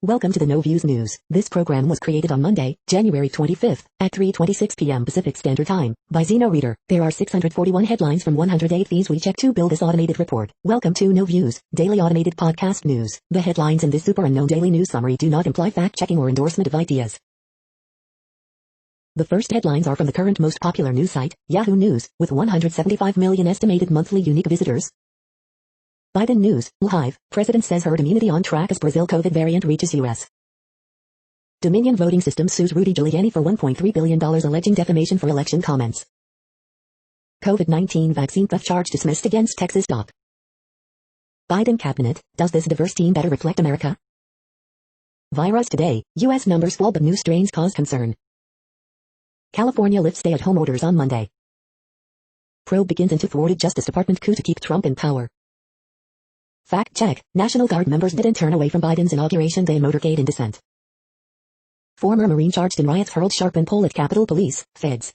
Welcome to the No Views News. This program was created on Monday, January 25th, at 3:26 p.m. Pacific Standard Time, by Zeno Reader. There are 641 headlines from 108 feeds we check to build this automated report. Welcome to No Views, daily automated podcast news. The headlines in this super unknown daily news summary do not imply fact-checking or endorsement of ideas. The first headlines are from the current most popular news site, Yahoo News, with 175 million estimated monthly unique visitors. Biden News, Live, President says herd immunity on track as Brazil COVID variant reaches U.S. Dominion Voting System sues Rudy Giuliani for $1.3 billion alleging defamation for election comments. COVID-19 vaccine theft charge dismissed against Texas doc. Biden cabinet, does this diverse team better reflect America? Virus today, U.S. numbers fall but new strains cause concern. California lifts stay-at-home orders on Monday. Probe begins into thwarted Justice Department coup to keep Trump in power. Fact check, National Guard members didn't turn away from Biden's inauguration day motorcade in dissent. Former Marine charged in riots hurled sharpened pole at Capitol Police, feds.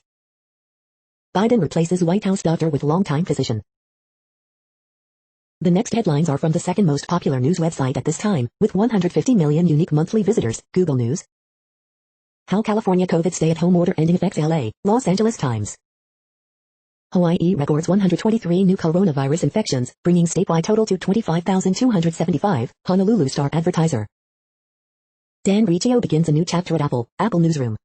Biden replaces White House doctor with longtime physician. The next headlines are from the second most popular news website at this time, with 150 million unique monthly visitors, Google News. How California COVID stay-at-home order ending affects LA, Los Angeles Times. Hawaii records 123 new coronavirus infections, bringing statewide total to 25,275, Honolulu Star advertiser. Dan Riccio begins a new chapter at Apple Newsroom.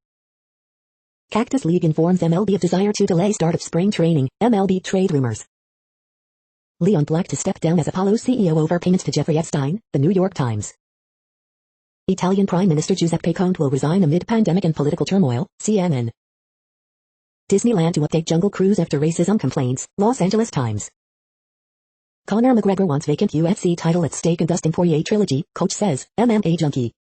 Cactus League informs MLB of desire to delay start of spring training, MLB trade rumors. Leon Black to step down as Apollo CEO over payments to Jeffrey Epstein, The New York Times. Italian Prime Minister Giuseppe Conte will resign amid pandemic and political turmoil, CNN. Disneyland to update Jungle Cruise after racism complaints, Los Angeles Times. Conor McGregor wants vacant UFC title at stake in Dustin Poirier trilogy, coach says, MMA junkie.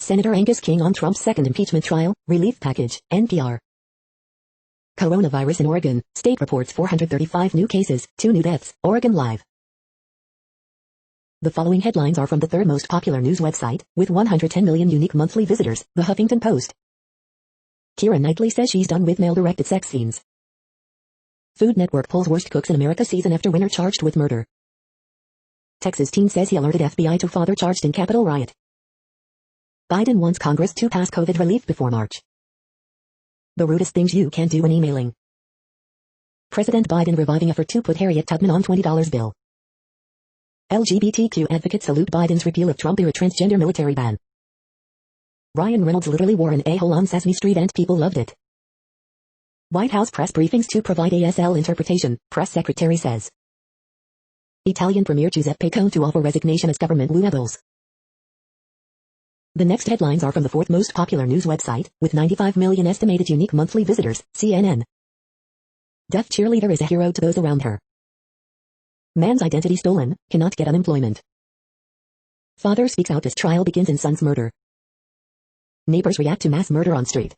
Senator Angus King on Trump's second impeachment trial, relief package, NPR. Coronavirus in Oregon, state reports 435 new cases, 2 new deaths, Oregon Live. The following headlines are from the third most popular news website, with 110 million unique monthly visitors, The Huffington Post. Keira Knightley says she's done with male-directed sex scenes. Food Network pulls worst cooks in America season after winner charged with murder. Texas teen says he alerted FBI to father charged in Capitol riot. Biden wants Congress to pass COVID relief before March. The rudest things you can do when emailing. President Biden reviving effort to put Harriet Tubman on $20 bill. LGBTQ advocates salute Biden's repeal of Trump-era transgender military ban. Ryan Reynolds literally wore an a-hole on Sesame Street and people loved it. White House press briefings to provide ASL interpretation, press secretary says. Italian Premier Giuseppe Conte to offer resignation as government levels. The next headlines are from the fourth most popular news website, with 95 million estimated unique monthly visitors, CNN. Deaf cheerleader is a hero to those around her. Man's identity stolen, cannot get unemployment. Father speaks out as trial begins in son's murder. Neighbors react to mass murder on street.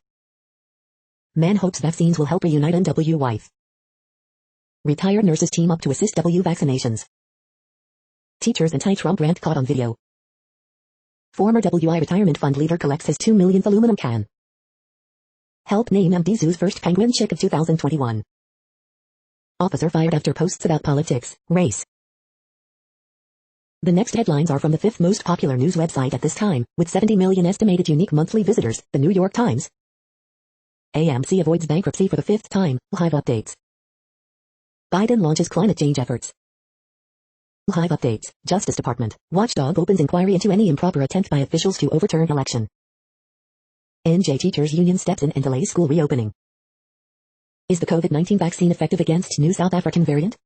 Man hopes vaccines will help reunite NW wife. Retired nurses team up to assist W vaccinations. Teachers anti-Trump rant caught on video. Former WI retirement fund leader collects his 2 millionth aluminum can. Help name MD Zoo's first penguin chick of 2021. Officer fired after posts about politics, race. The next headlines are from the fifth most popular news website at this time, with 70 million estimated unique monthly visitors, The New York Times. AMC avoids bankruptcy for the fifth time, Live updates. Biden launches climate change efforts. Live updates, Justice Department, watchdog opens inquiry into any improper attempt by officials to overturn election. NJ Teachers Union steps in and delays school reopening. Is the COVID-19 vaccine effective against new South African variant?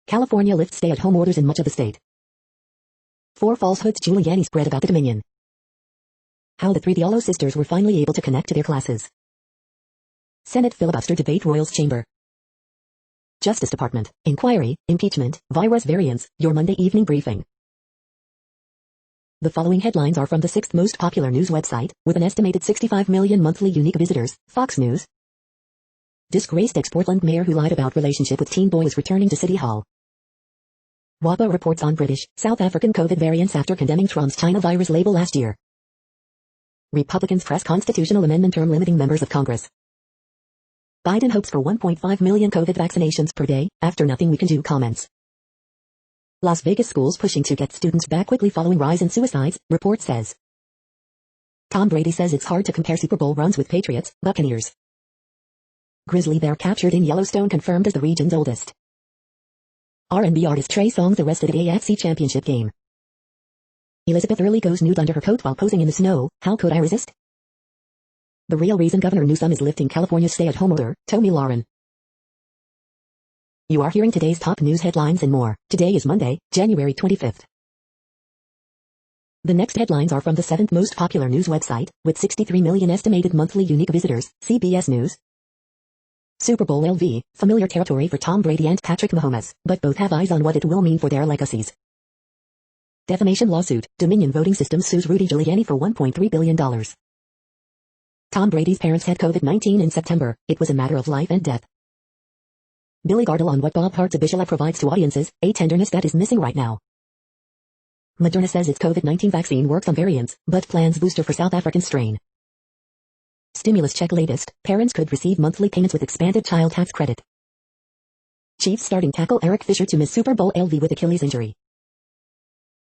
California lifts stay-at-home orders in much of the state. 4 falsehoods Giuliani spread about the Dominion. How the 3 Diallo sisters were finally able to connect to their classes. Senate filibuster debate Royals chamber. Justice Department, inquiry, impeachment, virus variants, your Monday evening briefing. The following headlines are from the sixth most popular news website, with an estimated 65 million monthly unique visitors, Fox News. Disgraced ex-Portland mayor who lied about relationship with teen boy is returning to City Hall. WAPA reports on British, South African COVID variants after condemning Trump's China virus label last year. Republicans press constitutional amendment term limiting members of Congress. Biden hopes for 1.5 million COVID vaccinations per day, after nothing we can do comments. Las Vegas schools pushing to get students back quickly following rise in suicides, report says. Tom Brady says it's hard to compare Super Bowl runs with Patriots, Buccaneers. Grizzly bear captured in Yellowstone confirmed as the region's oldest. R&B artist Trey Songz arrested at AFC Championship game. Elizabeth Early goes nude under her coat while posing in the snow, how could I resist? The real reason Governor Newsom is lifting California's stay-at-home order, Tomi Lahren. You are hearing today's top news headlines and more. Today is Monday, January 25th. The next headlines are from the 7th most popular news website, with 63 million estimated monthly unique visitors, CBS News. Super Bowl LV, familiar territory for Tom Brady and Patrick Mahomes, but both have eyes on what it will mean for their legacies. Defamation lawsuit, Dominion Voting Systems sues Rudy Giuliani for $1.3 billion. Tom Brady's parents had COVID-19 in September, it was a matter of life and death. Billy Gardell on what Bob Hart's Abishala provides to audiences, a tenderness that is missing right now. Moderna says its COVID-19 vaccine works on variants, but plans booster for South African strain. Stimulus check latest, parents could receive monthly payments with expanded child tax credit. Chiefs starting tackle Eric Fisher to miss Super Bowl LV with Achilles injury.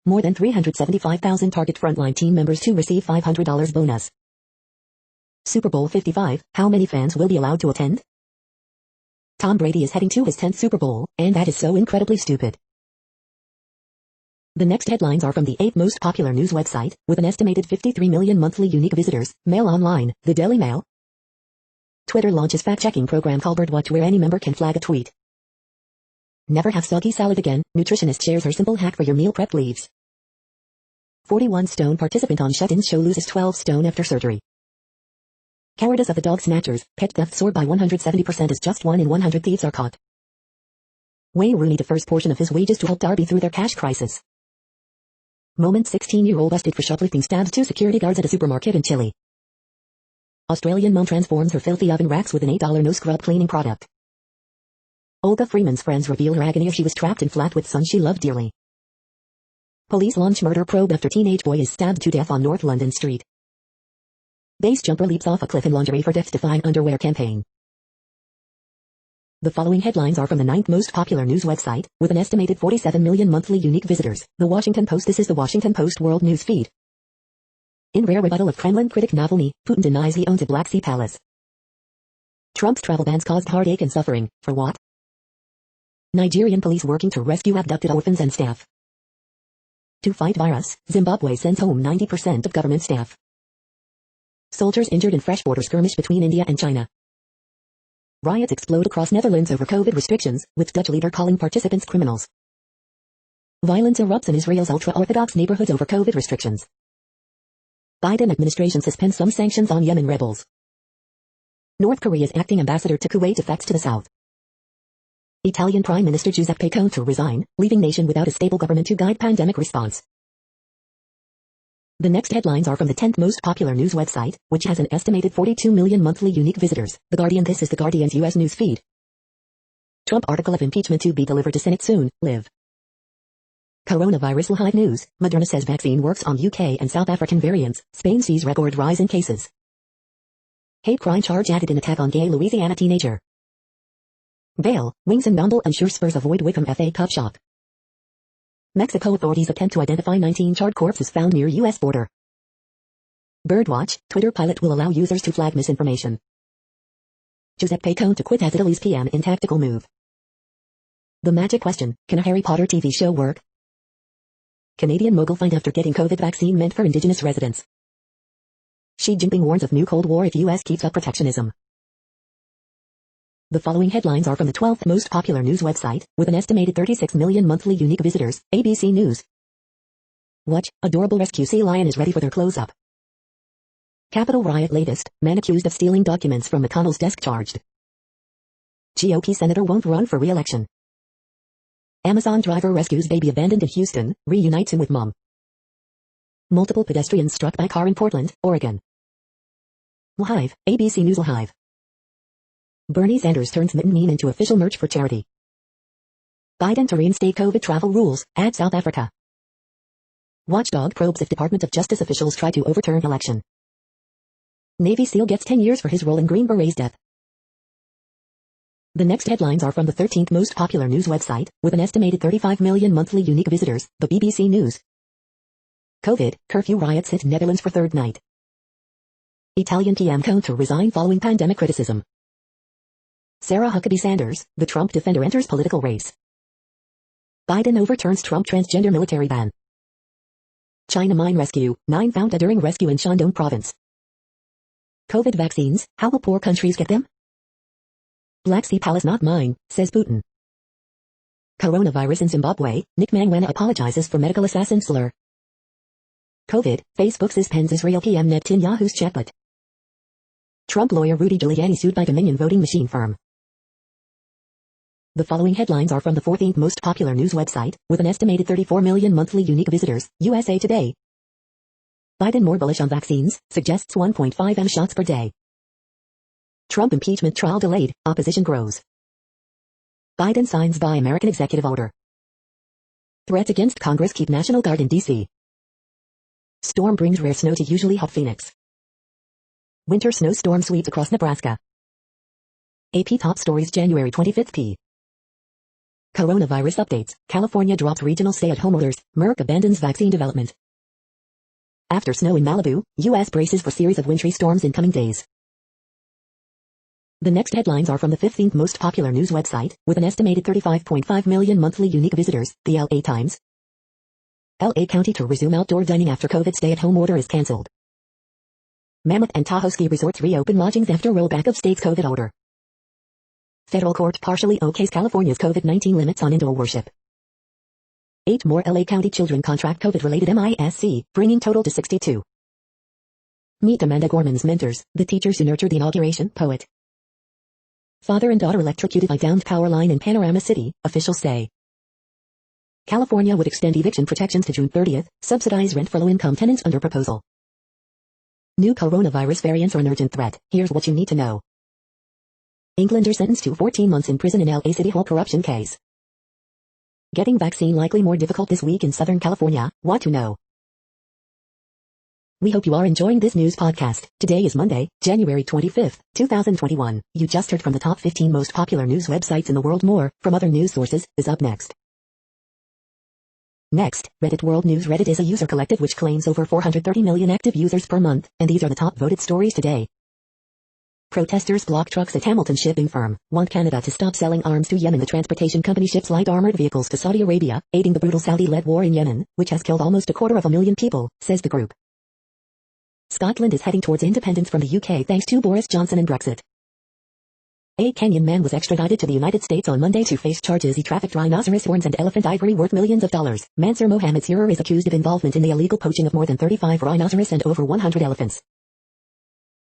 More than 375,000 target frontline team members to receive $500 bonus. Super Bowl 55, how many fans will be allowed to attend? Tom Brady is heading to his 10th Super Bowl, and that is so incredibly stupid. The next headlines are from the 8th most popular news website, with an estimated 53 million monthly unique visitors, Mail Online, the Daily Mail. Twitter launches fact-checking program called Birdwatch where any member can flag a tweet. Never have soggy salad again, nutritionist shares her simple hack for your meal prep leaves. 41 stone participant on Shut-In's show loses 12 stone after surgery. Cowardice of the dog snatchers, pet theft soared by 170% as just 1 in 100 thieves are caught. Wayne Rooney defers portion of his wages to help Derby through their cash crisis. Moment 16-year-old busted for shoplifting stabs 2 security guards at a supermarket in Chile. Australian mom transforms her filthy oven racks with an $8 no-scrub cleaning product. Olga Freeman's friends reveal her agony as she was trapped in flat with son she loved dearly. Police launch murder probe after teenage boy is stabbed to death on North London Street. Base jumper leaps off a cliff in lingerie for death-defying underwear campaign. The following headlines are from the 9th most popular news website, with an estimated 47 million monthly unique visitors, The Washington Post. This is The Washington Post World News Feed. In rare rebuttal of Kremlin critic Navalny, Putin denies he owns a Black Sea palace. Trump's travel bans caused heartache and suffering, for what? Nigerian police working to rescue abducted orphans and staff. To fight virus, Zimbabwe sends home 90% of government staff. Soldiers injured in fresh border skirmish between India and China. Riots explode across Netherlands over COVID restrictions, with Dutch leader calling participants criminals. Violence erupts in Israel's ultra-Orthodox neighborhoods over COVID restrictions. Biden administration suspends some sanctions on Yemen rebels. North Korea's acting ambassador to Kuwait defects to the south. Italian Prime Minister Giuseppe Conte to resign, leaving nation without a stable government to guide pandemic response. The next headlines are from the 10th most popular news website, which has an estimated 42 million monthly unique visitors, The Guardian. This is The Guardian's U.S. news feed. Trump article of impeachment to be delivered to Senate soon, live. Coronavirus live news, Moderna says vaccine works on UK and South African variants, Spain sees record rise in cases. Hate crime charge added in attack on gay Louisiana teenager. Bail, Wings and Bumble unsure Spurs avoid Wickham FA Cup shock. Mexico authorities attempt to identify 19 charred corpses found near U.S. border. Birdwatch, Twitter pilot will allow users to flag misinformation. Giuseppe Conte to quit as Italy's PM in tactical move. The magic question, can a Harry Potter TV show work? Canadian mogul fined after getting COVID vaccine meant for indigenous residents. Xi Jinping warns of new Cold War if U.S. keeps up protectionism. The following headlines are from the 12th most popular news website, with an estimated 36 million monthly unique visitors, ABC News. Watch, adorable rescue sea lion is ready for their close-up. Capitol riot latest, man accused of stealing documents from McConnell's desk charged. GOP senator won't run for re-election. Amazon driver rescues baby abandoned in Houston, reunites him with mom. Multiple pedestrians struck by car in Portland, Oregon. Live, ABC News Live. Bernie Sanders turns mitten meme into official merch for charity. Biden to reinstate COVID travel rules, add South Africa. Watchdog probes if Department of Justice officials try to overturn election. Navy SEAL gets 10 years for his role in Green Beret's death. The next headlines are from the 13th most popular news website, with an estimated 35 million monthly unique visitors, the BBC News. COVID, curfew riots hit Netherlands for third night. Italian PM to resign following pandemic criticism. Sarah Huckabee Sanders, the Trump defender enters political race. Biden overturns Trump transgender military ban. China mine rescue, 9 found dead during rescue in Shandong province. COVID vaccines, how will poor countries get them? Black Sea palace not mine, says Putin. Coronavirus in Zimbabwe, Nick Mangwana apologizes for medical assassin slur. COVID, Facebook suspends Israel PM Netanyahu's chatbot. Trump lawyer Rudy Giuliani sued by Dominion voting machine firm. The following headlines are from the 14th most popular news website, with an estimated 34 million monthly unique visitors, USA Today. Biden more bullish on vaccines, suggests 1.5 m shots per day. Trump impeachment trial delayed, opposition grows. Biden signs Buy American executive order. Threats against Congress keep National Guard in D.C. Storm brings rare snow to usually hot Phoenix. Winter snowstorm sweeps across Nebraska. AP top stories January 25th p. Coronavirus updates, California drops regional stay-at-home orders, Merck abandons vaccine development. After snow in Malibu, U.S. braces for series of wintry storms in coming days. The next headlines are from the 15th most popular news website, with an estimated 35.5 million monthly unique visitors, the L.A. Times. L.A. County to resume outdoor dining after COVID stay-at-home order is cancelled. Mammoth and Tahoe ski resorts reopen lodgings after rollback of state's COVID order. Federal court partially okays California's COVID-19 limits on indoor worship. 8 more L.A. County children contract COVID-related MIS-C, bringing total to 62. Meet Amanda Gorman's mentors, the teachers who nurtured the inauguration poet. Father and daughter electrocuted by downed power line in Panorama City, officials say. California would extend eviction protections to June 30th, subsidize rent for low-income tenants under proposal. New coronavirus variants are an urgent threat, here's what you need to know. Englander sentenced to 14 months in prison in L.A. City Hall corruption case. Getting vaccine likely more difficult this week in Southern California, what to know. We hope you are enjoying this news podcast. Today is Monday, January 25th, 2021. You just heard from the top 15 most popular news websites in the world. More from other news sources is up next. Next, Reddit World News. Reddit is a user collective which claims over 430 million active users per month, and these are the top voted stories today. Protesters block trucks at Hamilton shipping firm, want Canada to stop selling arms to Yemen. The transportation company ships light armored vehicles to Saudi Arabia, aiding the brutal Saudi-led war in Yemen, which has killed almost 250,000 people, says the group. Scotland is heading towards independence from the UK thanks to Boris Johnson and Brexit. A Kenyan man was extradited to the United States on Monday to face charges he trafficked rhinoceros horns and elephant ivory worth millions of dollars. Mansur Mohammed Sirer is accused of involvement in the illegal poaching of more than 35 rhinoceros and over 100 elephants.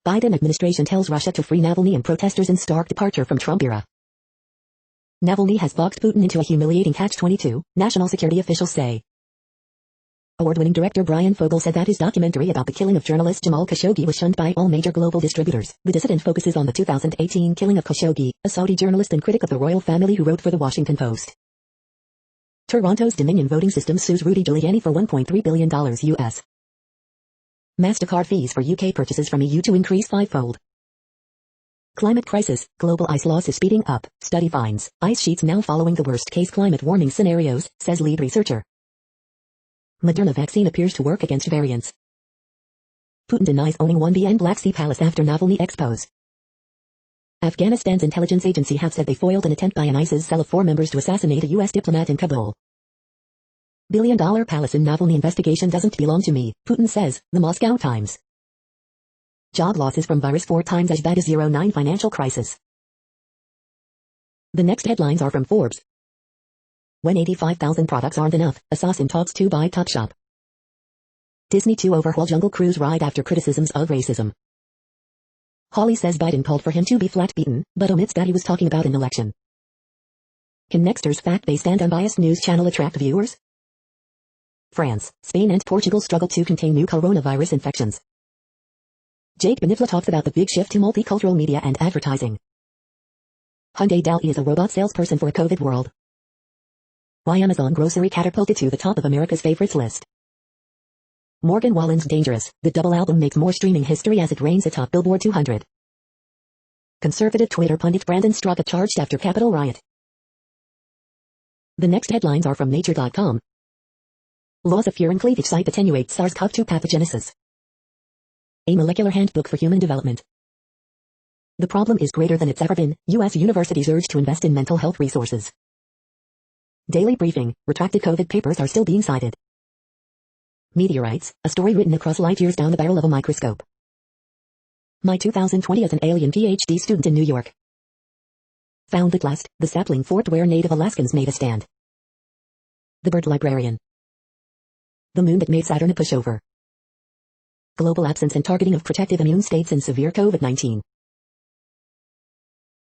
Biden administration tells Russia to free Navalny and protesters in stark departure from Trump era. Navalny has boxed Putin into a humiliating catch-22, national security officials say. Award-winning director Brian Fogel said that his documentary about the killing of journalist Jamal Khashoggi was shunned by all major global distributors. The dissident focuses on the 2018 killing of Khashoggi, a Saudi journalist and critic of the royal family who wrote for the Washington Post. Toronto's Dominion voting system sues Rudy Giuliani for $1.3 billion US. MasterCard fees for UK purchases from EU to increase 5-fold. Climate crisis, global ice loss is speeding up, study finds, ice sheets now following the worst-case climate warming scenarios, says lead researcher. Moderna vaccine appears to work against variants. Putin denies owning 1BN Black Sea palace after Navalny expose. Afghanistan's intelligence agency have said they foiled an attempt by an ISIS cell of 4 members to assassinate a U.S. diplomat in Kabul. Billion-dollar palace in Navalny investigation doesn't belong to me, Putin says, the Moscow Times. Job losses from virus 4 times as bad as 09 financial crisis. The next headlines are from Forbes. When 85,000 products aren't enough, Assassin talks to buy Topshop. Disney to overhaul Jungle Cruise ride after criticisms of racism. Hawley says Biden called for him to be flat-beaten, but omits that he was talking about an election. Can Nexter's fact-based and unbiased news channel attract viewers? France, Spain and Portugal struggle to contain new coronavirus infections. Jake Benifla talks about the big shift to multicultural media and advertising. Hyundai Dali is a robot salesperson for a COVID world. Why Amazon grocery catapulted to the top of America's favorites list. Morgan Wallen's Dangerous, the double album makes more streaming history as it reigns atop Billboard 200. Conservative Twitter pundit Brandon Straka charged after Capitol riot. The next headlines are from Nature.com. Laws of fear and cleavage site attenuate SARS-CoV-2 pathogenesis. A molecular handbook for human development. The problem is greater than it's ever been. U.S. universities urge to invest in mental health resources. Daily briefing. Retracted COVID papers are still being cited. Meteorites, a story written across light years down the barrel of a microscope. My 2020 as an alien PhD student in New York. Found at last, the sapling fort where native Alaskans made a stand. The bird librarian. The moon that made Saturn a pushover. Global absence and targeting of protective immune states in severe COVID-19.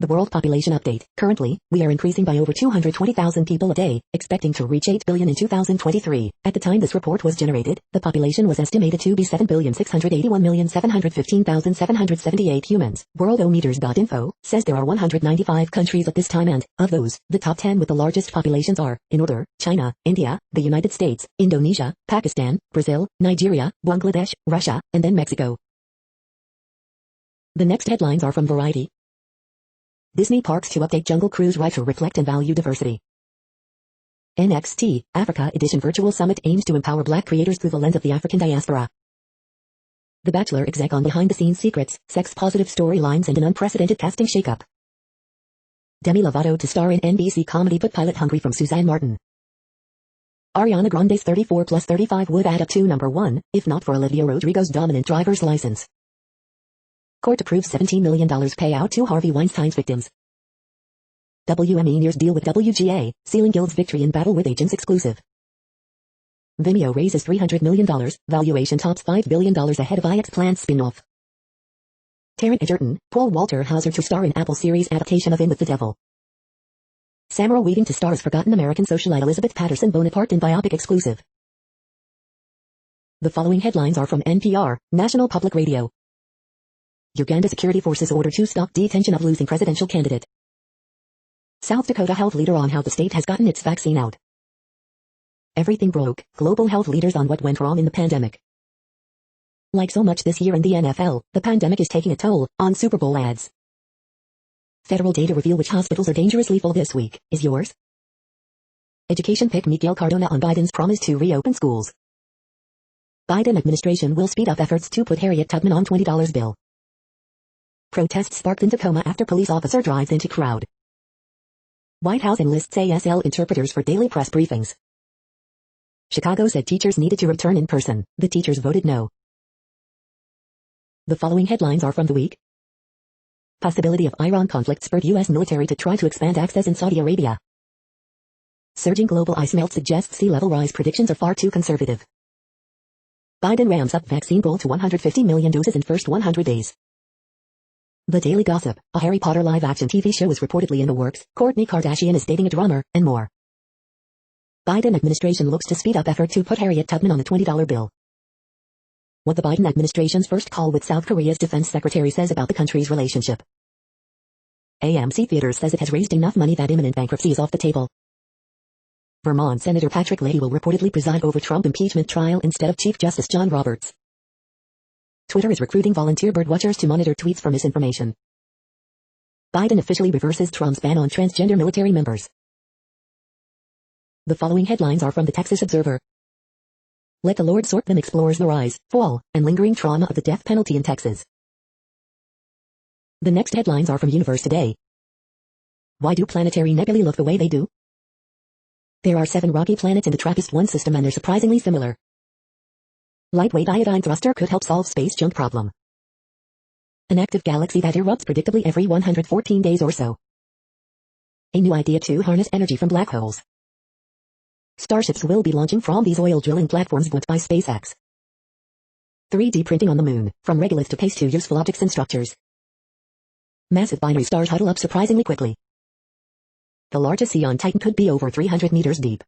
The world population update. Currently, we are increasing by over 220,000 people a day, expecting to reach 8 billion in 2023. At the time this report was generated, the population was estimated to be 7,681,715,778 humans. Worldometers.info says there are 195 countries at this time and, of those, the top 10 with the largest populations are, in order, China, India, the United States, Indonesia, Pakistan, Brazil, Nigeria, Bangladesh, Russia, and then Mexico. The next headlines are from Variety. Disney parks to update Jungle Cruise ride to reflect and value diversity. NXT, Africa Edition Virtual Summit aims to empower Black creators through the lens of the African diaspora. The Bachelor exec on behind-the-scenes secrets, sex-positive storylines and an unprecedented casting shakeup. Demi Lovato to star in NBC comedy but pilot hungry from Suzanne Martin. Ariana Grande's 34 plus 35 would add up to number 1, if not for Olivia Rodrigo's dominant driver's license. Court approves $17 million payout to Harvey Weinstein's victims. WME nears deal with WGA, sealing Guild's victory in battle with agents exclusive. Vimeo raises $300 million, valuation tops $5 billion ahead of IX planned spin-off. Taron Egerton, Paul Walter Hauser to star in Apple series adaptation of In with the Devil. Samara Weaving to star as forgotten American socialite Elizabeth Patterson Bonaparte in biopic exclusive. The following headlines are from NPR, National Public Radio. Uganda security forces order to stop detention of losing presidential candidate. South Dakota health leader on how the state has gotten its vaccine out. Everything broke, global health leaders on what went wrong in the pandemic. Like so much this year in the NFL, the pandemic is taking a toll on Super Bowl ads. Federal data reveal which hospitals are dangerously full this week. Is yours? Education pick Miguel Cardona on Biden's promise to reopen schools. Biden administration will speed up efforts to put Harriet Tubman on $20 bill. Protests sparked in Tacoma after police officer drives into crowd. White House enlists ASL interpreters for daily press briefings. Chicago said teachers needed to return in person. The teachers voted no. The following headlines are from The Week. Possibility of Iran conflict spurred U.S. military to try to expand access in Saudi Arabia. Surging global ice melt suggests sea level rise predictions are far too conservative. Biden ramps up vaccine goal to 150 million doses in first 100 days. The Daily Gossip, a Harry Potter live-action TV show is reportedly in the works, Kourtney Kardashian is dating a drummer, and more. Biden administration looks to speed up effort to put Harriet Tubman on the $20 bill. What the Biden administration's first call with South Korea's defense secretary says about the country's relationship. AMC Theaters says it has raised enough money that imminent bankruptcy is off the table. Vermont Senator Patrick Leahy will reportedly preside over Trump impeachment trial instead of Chief Justice John Roberts. Twitter is recruiting volunteer birdwatchers to monitor tweets for misinformation. Biden officially reverses Trump's ban on transgender military members. The following headlines are from the Texas Observer. Let the Lord sort them explores the rise, fall, and lingering trauma of the death penalty in Texas. The next headlines are from Universe Today. Why do planetary nebulae look the way they do? There are 7 rocky planets in the TRAPPIST-1 system and they're surprisingly similar. Lightweight iodine thruster could help solve space junk problem. An active galaxy that erupts predictably every 114 days or so. A new idea to harness energy from black holes. Starships will be launching from these oil drilling platforms built by SpaceX. 3D printing on the moon, from regolith to paste to useful objects and structures. Massive binary stars huddle up surprisingly quickly. The largest sea on Titan could be over 300 meters deep.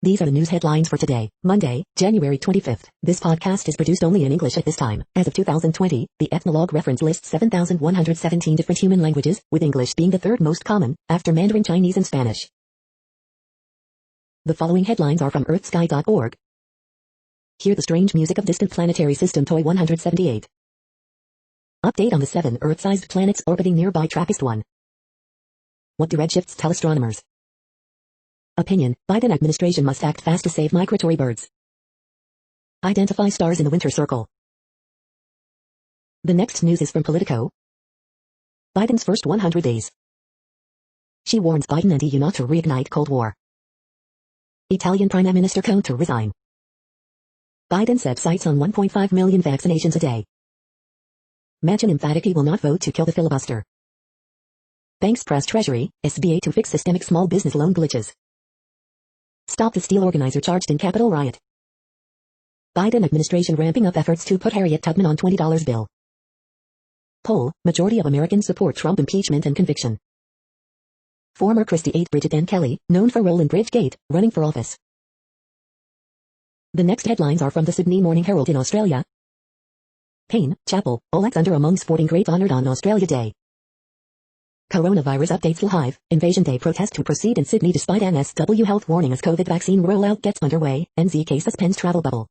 These are the news headlines for today, Monday, January 25th. This podcast is produced only in English at this time. As of 2020, the Ethnologue reference lists 7,117 different human languages, with English being the third most common, after Mandarin Chinese and Spanish. The following headlines are from earthsky.org. Hear the strange music of distant planetary system Toy 178. Update on the 7 Earth-sized planets orbiting nearby TRAPPIST-1. What do redshifts tell astronomers? Opinion: Biden administration must act fast to save migratory birds. Identify stars in the winter circle. The next news is from Politico. Biden's first 100 days. She warns Biden and EU not to reignite Cold War. Italian Prime Minister Conte to resign. Biden set sights on 1.5 million vaccinations a day. Manchin emphatic he will not vote to kill the filibuster. Banks press Treasury, SBA to fix systemic small business loan glitches. Stop the steel organizer charged in Capitol riot. Biden administration ramping up efforts to put Harriet Tubman on $20 bill. Poll: majority of Americans support Trump impeachment and conviction. Former Christie aide Bridget N. Kelly, known for role in Bridgegate, running for office. The next headlines are from the Sydney Morning Herald in Australia. Payne, Chapel, Alexander among sporting greats honoured on Australia Day. Coronavirus updates live, Invasion Day protest to proceed in Sydney despite NSW health warning as COVID vaccine rollout gets underway, NZK suspends travel bubble.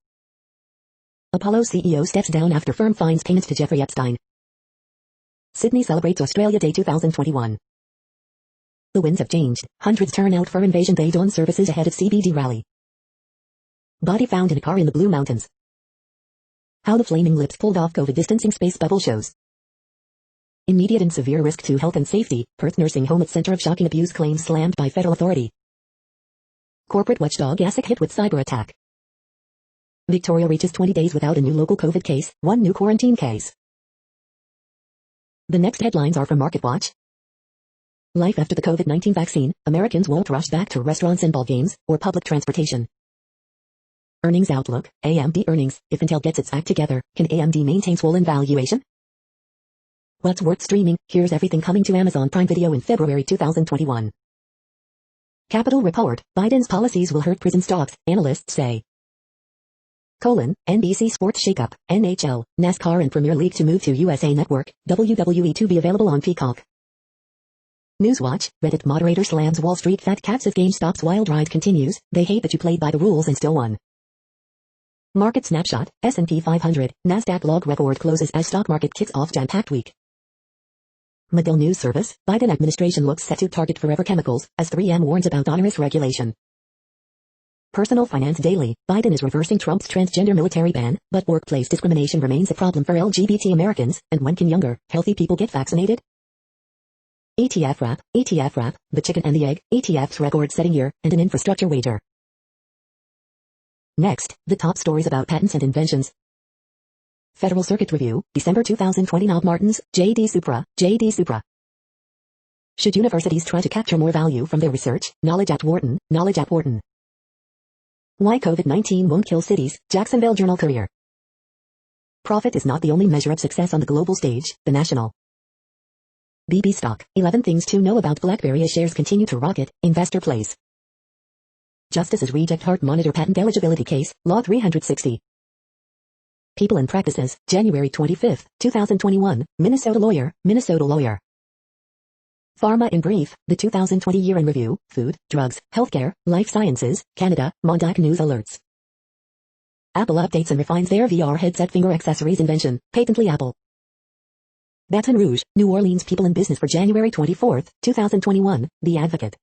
Apollo CEO steps down after firm fines payments to Jeffrey Epstein. Sydney celebrates Australia Day 2021. The winds have changed, hundreds turn out for Invasion Day dawn services ahead of CBD rally. Body found in a car in the Blue Mountains. How the Flaming Lips pulled off COVID distancing space bubble shows. Immediate and severe risk to health and safety, Perth nursing home at center of shocking abuse claims slammed by federal authority. Corporate watchdog ASIC hit with cyber attack. Victoria reaches 20 days without a new local COVID case, 1 new quarantine case. The next headlines are from MarketWatch. Life after the COVID-19 vaccine, Americans won't rush back to restaurants and ball games, or public transportation. Earnings outlook, AMD earnings, if Intel gets its act together, can AMD maintain swollen valuation? What's worth streaming? Here's everything coming to Amazon Prime Video in February 2021. Capitol Report, Biden's policies will hurt prison stocks, analysts say. NBC Sports shakeup, NHL, NASCAR and Premier League to move to USA Network, WWE to be available on Peacock. Newswatch, Reddit moderator slams Wall Street fat cats as GameStop's wild ride continues, they hate that you played by the rules and still won. Market snapshot, S&P 500, NASDAQ log record closes as stock market kicks off jam-packed week. Medill News Service, Biden administration looks set to target forever chemicals, as 3M warns about onerous regulation. Personal Finance Daily, Biden is reversing Trump's transgender military ban, but workplace discrimination remains a problem for LGBT Americans, and when can younger, healthy people get vaccinated? ETF wrap, the chicken and the egg, ETF's record-setting year, and an infrastructure wager. Next, the top stories about patents and inventions. Federal Circuit Review, December 2020 Knob Martens, J.D. Supra. Should universities try to capture more value from their research? Knowledge at Wharton. Why COVID-19 won't kill cities, Jacksonville Journal-Courier. Profit is not the only measure of success on the global stage, The National. BB stock, 11 things to know about BlackBerry as shares continue to rocket, investor plays. Justices reject heart monitor patent eligibility case, Law 360. People and Practices, January 25, 2021, Minnesota lawyer. Pharma in brief, the 2020 year in review, food, drugs, healthcare, life sciences, Canada, Mondac News alerts. Apple updates and refines their VR headset finger accessories invention, patently Apple. Baton Rouge, New Orleans people in business for January 24, 2021, The Advocate.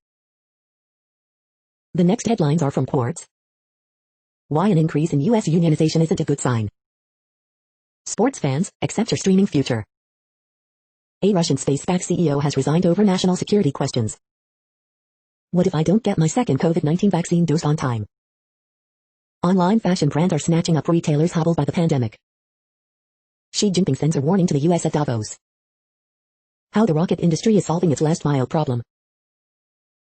The next headlines are from Quartz. Why an increase in U.S. unionization isn't a good sign. Sports fans, accept your streaming future. A Russian space-backed CEO has resigned over national security questions. What if I don't get my second COVID-19 vaccine dose on time? Online fashion brands are snatching up retailers hobbled by the pandemic. Xi Jinping sends a warning to the U.S. at Davos. How the rocket industry is solving its last-mile problem.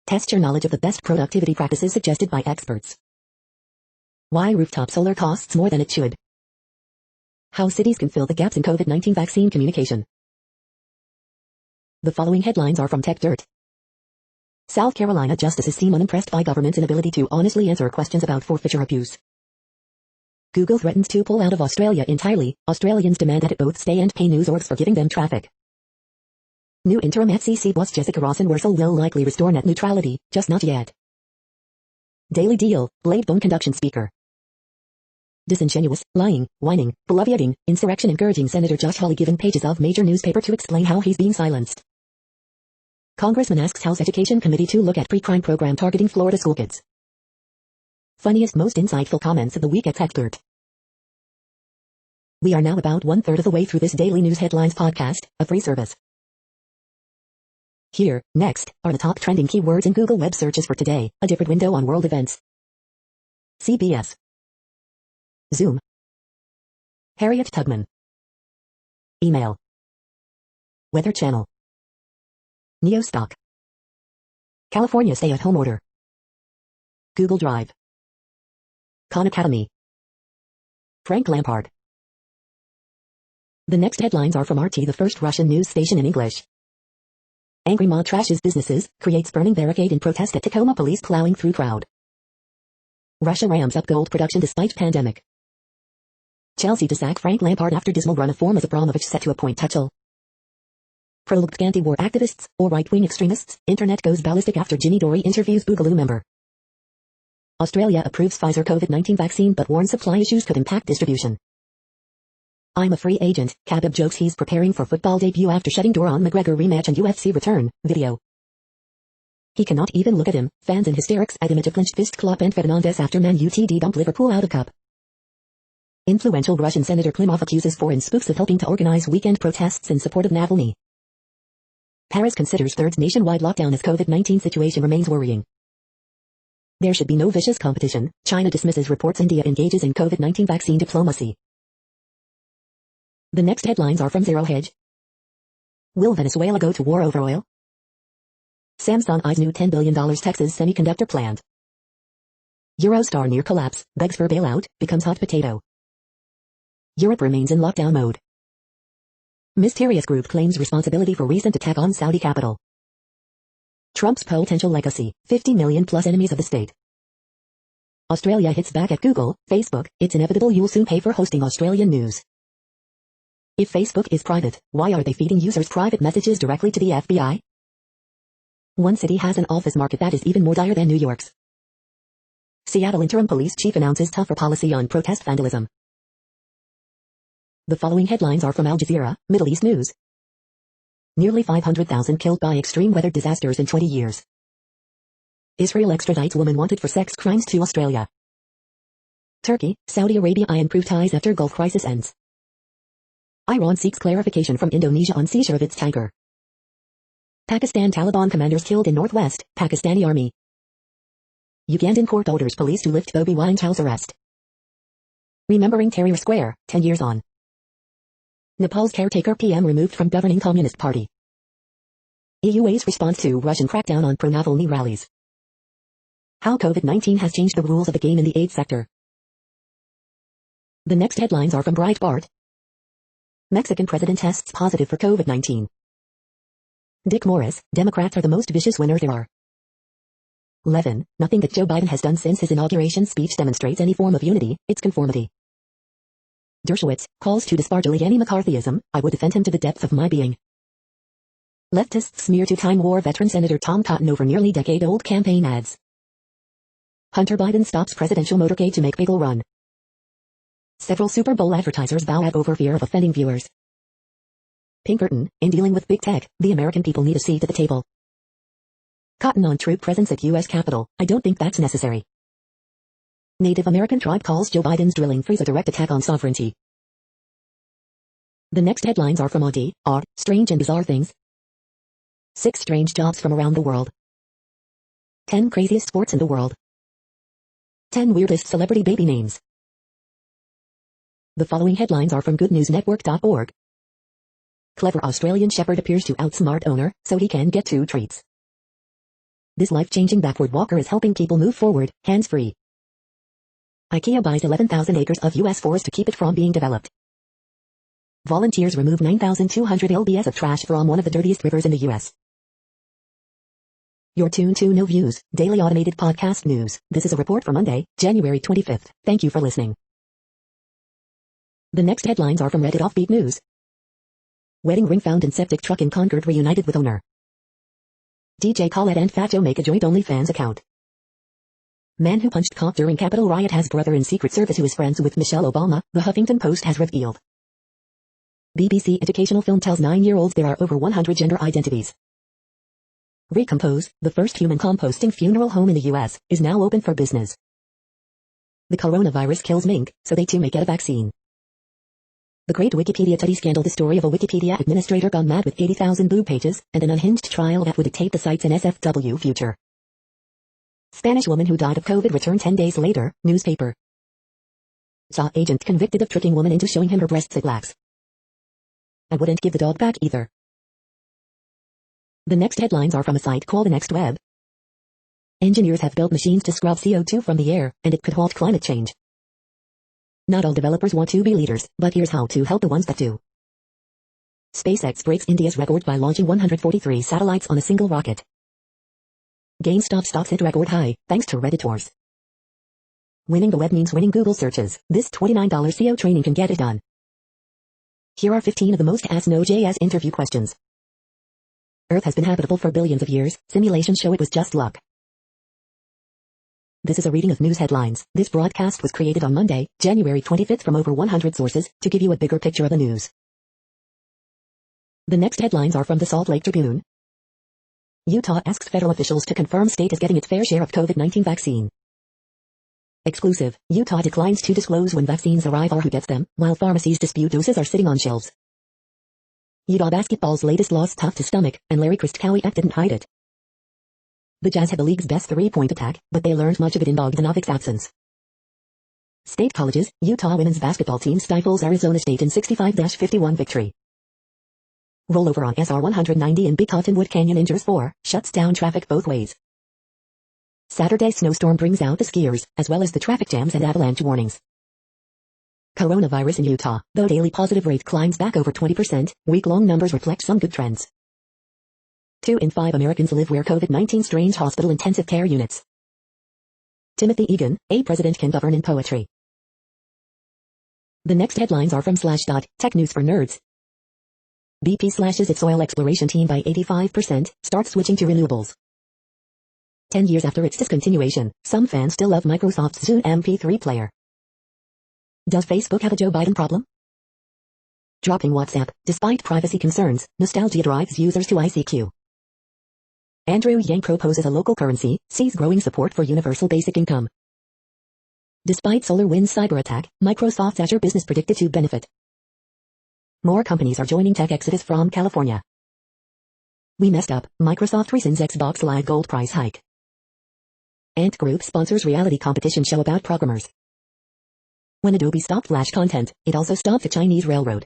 Test your knowledge of the best productivity practices suggested by experts. Why rooftop solar costs more than it should. How cities can fill the gaps in COVID-19 vaccine communication. The following headlines are from Tech Dirt. South Carolina justices seem unimpressed by government's inability to honestly answer questions about forfeiture abuse. Google threatens to pull out of Australia entirely. Australians demand that it both stay and pay news orgs for giving them traffic. New interim FCC boss Jessica Ross and Wursel will likely restore net neutrality, just not yet. Daily Deal, Blade Bone Conduction Speaker. Disingenuous, lying, whining, bloviating, insurrection encouraging Senator Josh Hawley given pages of major newspaper to explain how he's being silenced. Congressman asks House Education Committee to look at pre-crime program targeting Florida school kids. Funniest most insightful comments of the week at TechDirt. We are now about 1/3 of the way through this daily news headlines podcast, a free service. Here, next, are the top trending keywords in Google web searches for today, a different window on world events. CBS. Zoom. Harriet Tubman. Email. Weather Channel. Neostock. California stay-at-home order. Google Drive. Khan Academy. Frank Lampard. The next headlines are from RT, the first Russian news station in English. Angry mob trashes businesses, creates burning barricade in protest at Tacoma, police plowing through crowd. Russia ramps up gold production despite pandemic. Chelsea to sack Frank Lampard after dismal run of form as Abramovich set to appoint Tuchel. Prologued anti-war activists, or right-wing extremists, internet goes ballistic after Jimmy Dore interviews Boogaloo member. Australia approves Pfizer COVID-19 vaccine but warns supply issues could impact distribution. I'm a free agent, Khabib jokes he's preparing for football debut after shutting door on McGregor rematch and UFC return, video. He cannot even look at him, fans in hysterics at image of clenched fist Klopp and Fernandes after Man UTD dump Liverpool out of cup. Influential Russian Senator Klimov accuses foreign spoofs of helping to organize weekend protests in support of Navalny. Paris considers third nationwide lockdown as COVID-19 situation remains worrying. There should be no vicious competition, China dismisses reports India engages in COVID-19 vaccine diplomacy. The next headlines are from Zero Hedge. Will Venezuela go to war over oil? Samsung eyes new $10 billion Texas semiconductor plant. Eurostar near collapse, begs for bailout, becomes hot potato. Europe remains in lockdown mode. Mysterious group claims responsibility for recent attack on Saudi capital. Trump's potential legacy, 50 million plus enemies of the state. Australia hits back at Google, Facebook, it's inevitable you'll soon pay for hosting Australian news. If Facebook is private, why are they feeding users private messages directly to the FBI? One city has an office market that is even more dire than New York's. Seattle interim police chief announces tougher policy on protest vandalism. The following headlines are from Al Jazeera, Middle East News. Nearly 500,000 killed by extreme weather disasters in 20 years. Israel extradites woman wanted for sex crimes to Australia. Turkey, Saudi Arabia improve ties after Gulf crisis ends. Iran seeks clarification from Indonesia on seizure of its Tiger. Pakistan Taliban commanders killed in Northwest, Pakistani army. Ugandan court orders police to lift Bobi Wine's house arrest. Remembering Tahrir Square, 10 years on. Nepal's caretaker PM removed from governing Communist Party. EUA's response to Russian crackdown on pro-Navalny rallies. How COVID-19 has changed the rules of the game in the aid sector. The next headlines are from Breitbart. Mexican president tests positive for COVID-19. Dick Morris, Democrats are the most vicious winners there are. Levin, nothing that Joe Biden has done since his inauguration speech demonstrates any form of unity, it's conformity. Dershowitz, calls to disbar Giuliani McCarthyism, I would defend him to the depth of my being. Leftists smear two-time war veteran Senator Tom Cotton over nearly decade-old campaign ads. Hunter Biden stops presidential motorcade to make bagel run. Several Super Bowl advertisers bow out over fear of offending viewers. Pinkerton, in dealing with big tech, the American people need a seat at the table. Cotton on troop presence at U.S. Capitol, I don't think that's necessary. Native American tribe calls Joe Biden's drilling freeze a direct attack on sovereignty. The next headlines are from Odd, Strange and Bizarre Things. 6 strange jobs from around the world. 10 craziest sports in the world. 10 weirdest celebrity baby names. The following headlines are from goodnewsnetwork.org. Clever Australian shepherd appears to outsmart owner, so he can get 2 treats. This life-changing backward walker is helping people move forward, hands-free. IKEA buys 11,000 acres of U.S. forest to keep it from being developed. Volunteers remove 9,200 lbs of trash from one of the dirtiest rivers in the U.S. You're tuned to No Views, daily automated podcast news. This is a report for Monday, January 25th. Thank you for listening. The next headlines are from Reddit Offbeat News. Wedding ring found in septic truck in Concord reunited with owner. DJ Khaled and Fat Joe make a joint OnlyFans account. Man who punched cop during Capitol riot has brother in Secret Service who is friends with Michelle Obama, the Huffington Post has revealed. BBC educational film tells 9-year-olds there are over 100 gender identities. Recompose, the first human composting funeral home in the U.S., is now open for business. The coronavirus kills mink, so they too may get a vaccine. The Great Wikipedia Tutty Scandal, the story of a Wikipedia administrator gone mad with 80,000 blue pages, and an unhinged trial that would dictate the site's NSFW future. Spanish woman who died of COVID returned 10 days later, newspaper. SAW agent convicted of tricking woman into showing him her breasts at Blacks. I wouldn't give the dog back either. The next headlines are from a site called The Next Web. Engineers have built machines to scrub CO2 from the air, and it could halt climate change. Not all developers want to be leaders, but here's how to help the ones that do. SpaceX breaks India's record by launching 143 satellites on a single rocket. GameStop stocks hit record high, thanks to Redditors. Winning the web means winning Google searches. This $29 SEO training can get it done. Here are 15 of the most asked Node.js interview questions. Earth has been habitable for billions of years. Simulations show it was just luck. This is a reading of news headlines. This broadcast was created on Monday, January 25th from over 100 sources, to give you a bigger picture of the news. The next headlines are from the Salt Lake Tribune. Utah asks federal officials to confirm state is getting its fair share of COVID-19 vaccine. Exclusive, Utah declines to disclose when vaccines arrive or who gets them, while pharmacies dispute doses are sitting on shelves. Utah basketball's latest loss tough to stomach, and Larry Kristkowiak didn't hide it. The Jazz had the league's best three-point attack, but they learned much of it in Bogdanovic's absence. State colleges, Utah women's basketball team stifles Arizona State in 65-51 victory. Rollover on SR 190 in Big Cottonwood Canyon injures 4, shuts down traffic both ways. Saturday snowstorm brings out the skiers, as well as the traffic jams and avalanche warnings. Coronavirus in Utah, though daily positive rate climbs back over 20%, week-long numbers reflect some good trends. 2 in 5 Americans live where COVID-19 strains hospital intensive care units. Timothy Egan, a president can govern in poetry. The next headlines are from Slashdot, tech news for nerds. BP slashes its oil exploration team by 85%, starts switching to renewables. 10 years after its discontinuation, some fans still love Microsoft's Zune MP3 player. Does Facebook have a Joe Biden problem? Dropping WhatsApp, despite privacy concerns, nostalgia drives users to ICQ. Andrew Yang proposes a local currency, sees growing support for universal basic income. Despite SolarWinds cyber attack, Microsoft's Azure business predicted to benefit. More companies are joining tech exodus from California. We messed up, Microsoft rescinds Xbox Live Gold price hike. Ant Group sponsors reality competition show about programmers. When Adobe stopped Flash content, it also stopped the Chinese railroad.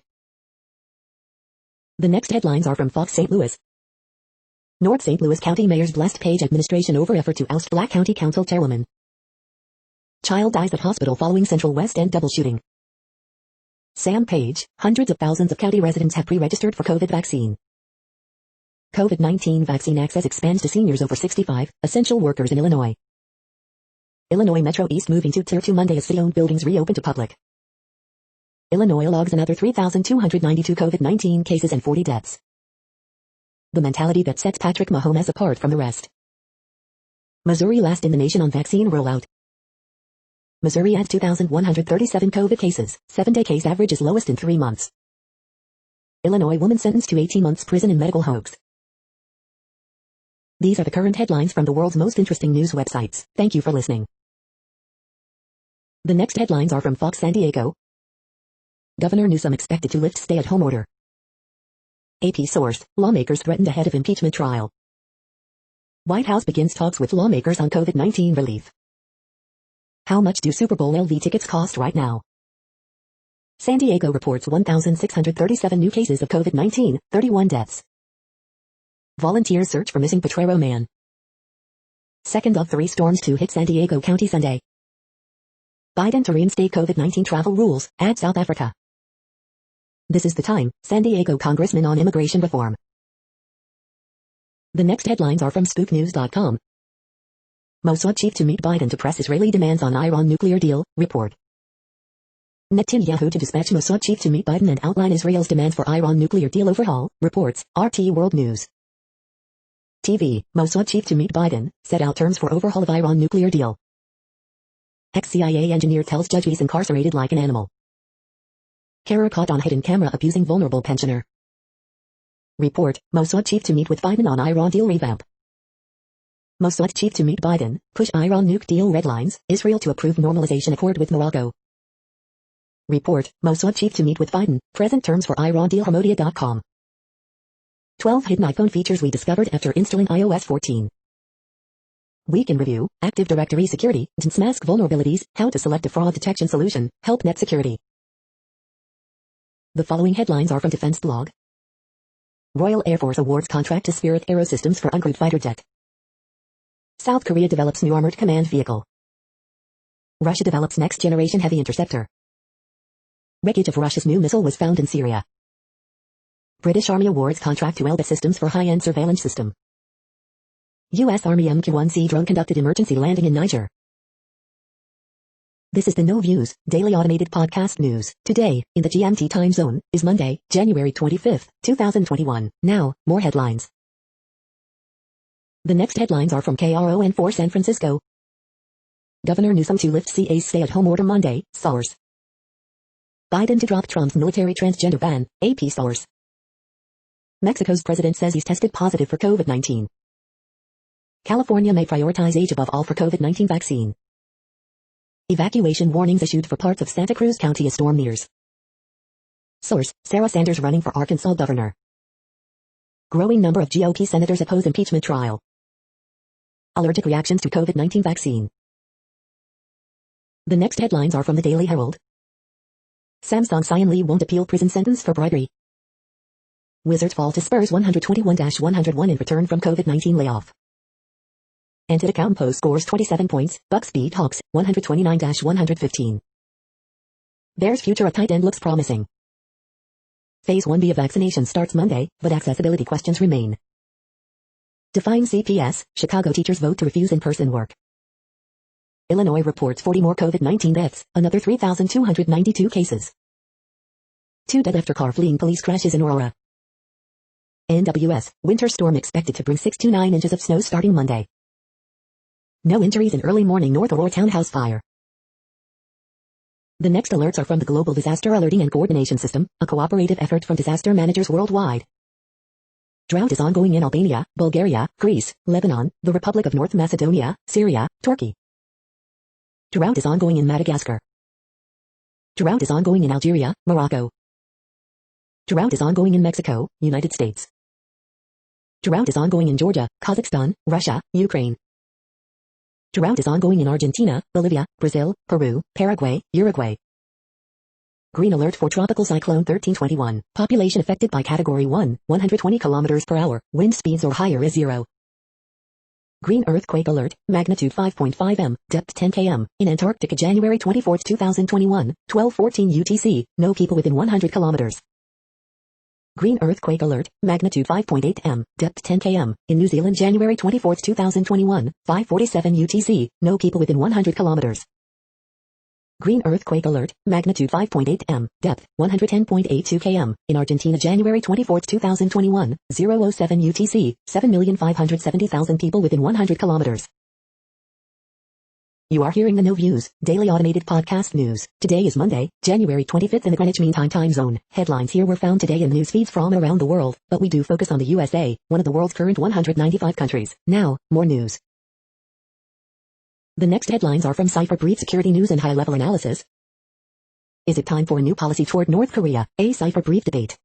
The next headlines are from Fox St. Louis. North St. Louis County Mayor's blessed Page administration over effort to oust Black County Council chairwoman. Child dies at hospital following Central West End double shooting. Sam Page, hundreds of thousands of county residents have pre-registered for COVID vaccine. COVID-19 vaccine access expands to seniors over 65, essential workers in Illinois. Illinois Metro East moving to Tier 2 Monday as city-owned buildings reopen to public. Illinois logs another 3,292 COVID-19 cases and 40 deaths. The mentality that sets Patrick Mahomes apart from the rest. Missouri last in the nation on vaccine rollout. Missouri adds 2,137 COVID cases, 7-day case average is lowest in 3 months. Illinois woman sentenced to 18 months prison in medical hoax. These are the current headlines from the world's most interesting news websites. Thank you for listening. The next headlines are from Fox San Diego. Governor Newsom expected to lift stay-at-home order. AP source, lawmakers threatened ahead of impeachment trial. White House begins talks with lawmakers on COVID-19 relief. How much do Super Bowl LV tickets cost right now? San Diego reports 1,637 new cases of COVID-19, 31 deaths. Volunteers search for missing Potrero man. Second of 3 storms to hit San Diego County Sunday. Biden to reinstate COVID-19 travel rules, add South Africa. This is the time, San Diego Congressman on immigration reform. The next headlines are from SpookNews.com. Mossad chief to meet Biden to press Israeli demands on Iran nuclear deal, report. Netanyahu to dispatch Mossad chief to meet Biden and outline Israel's demands for Iran nuclear deal overhaul, reports, RT World News. TV, Mossad chief to meet Biden, set out terms for overhaul of Iran nuclear deal. Ex-CIA engineer tells judge he's incarcerated like an animal. Carer caught on hidden camera abusing vulnerable pensioner. Report, Mossad chief to meet with Biden on Iran deal revamp. Mossad chief to meet Biden, push Iran nuke deal red lines, Israel to approve normalization accord with Morocco. Report, Mossad chief to meet with Biden, present terms for Iran deal Hamodia.com. 12 hidden iPhone features we discovered after installing iOS 14. Week in review, Active Directory security, DNS mask vulnerabilities, how to select a fraud detection solution, help net security. The following headlines are from Defense Blog. Royal Air Force awards contract to Spirit Aerosystems for uncrewed fighter jet. South Korea develops new armored command vehicle. Russia develops next-generation heavy interceptor. Wreckage of Russia's new missile was found in Syria. British Army awards contract to Elbit Systems for high-end surveillance system. U.S. Army MQ-1C drone conducted emergency landing in Niger. This is the No Views, daily automated podcast news. Today, in the GMT time zone, is Monday, January 25th, 2021. Now, more headlines. The next headlines are from KRON4 San Francisco. Governor Newsom to lift CA's stay-at-home order Monday, source. Biden to drop Trump's military transgender ban, AP source. Mexico's president says he's tested positive for COVID-19. California may prioritize age above all for COVID-19 vaccine. Evacuation warnings issued for parts of Santa Cruz County as storm nears. Source, Sarah Sanders running for Arkansas governor. Growing number of GOP senators oppose impeachment trial. Allergic reactions to COVID-19 vaccine. The next headlines are from the Daily Herald. Samsung Cyan Lee won't appeal prison sentence for bribery. Wizards fall to Spurs 121-101 in return from COVID-19 layoff. Antetokounmpo scores 27 points, Bucks beat Hawks 129-115. Bears future at tight end looks promising. Phase 1B of vaccination starts Monday, but accessibility questions remain. Defying CPS, Chicago teachers vote to refuse in-person work. Illinois reports 40 more COVID-19 deaths, another 3,292 cases. 2 dead after car fleeing police crashes in Aurora. NWS, winter storm expected to bring 6 to 9 inches of snow starting Monday. No injuries in early morning North Aurora townhouse fire. The next alerts are from the Global Disaster Alerting and Coordination System, a cooperative effort from disaster managers worldwide. Drought is ongoing in Albania, Bulgaria, Greece, Lebanon, the Republic of North Macedonia, Syria, Turkey. Drought is ongoing in Madagascar. Drought is ongoing in Algeria, Morocco. Drought is ongoing in Mexico, United States. Drought is ongoing in Georgia, Kazakhstan, Russia, Ukraine. Drought is ongoing in Argentina, Bolivia, Brazil, Peru, Paraguay, Uruguay. Green alert for Tropical Cyclone 1321. Population affected by Category 1, 120 km per hour, wind speeds or higher is 0. Green earthquake alert, magnitude 5.5 m, depth 10 km, in Antarctica January 24, 2021, 12:14 UTC, no people within 100 kilometers. Green earthquake alert, magnitude 5.8 m, depth 10 km, in New Zealand January 24, 2021, 5:47 UTC, no people within 100 kilometers. Green earthquake alert, magnitude 5.8 m, depth 110.82 km, in Argentina January 24, 2021, 0:07 UTC, 7,570,000 people within 100 kilometers. You are hearing the No Views, daily automated podcast news. Today is Monday, January 25th in the Greenwich Mean Time zone. Headlines here were found today in news feeds from around the world, but we do focus on the USA, one of the world's current 195 countries. Now, more news. The next headlines are from Cypher Brief Security News and High-Level Analysis. Is it time for a new policy toward North Korea? A Cypher Brief Debate.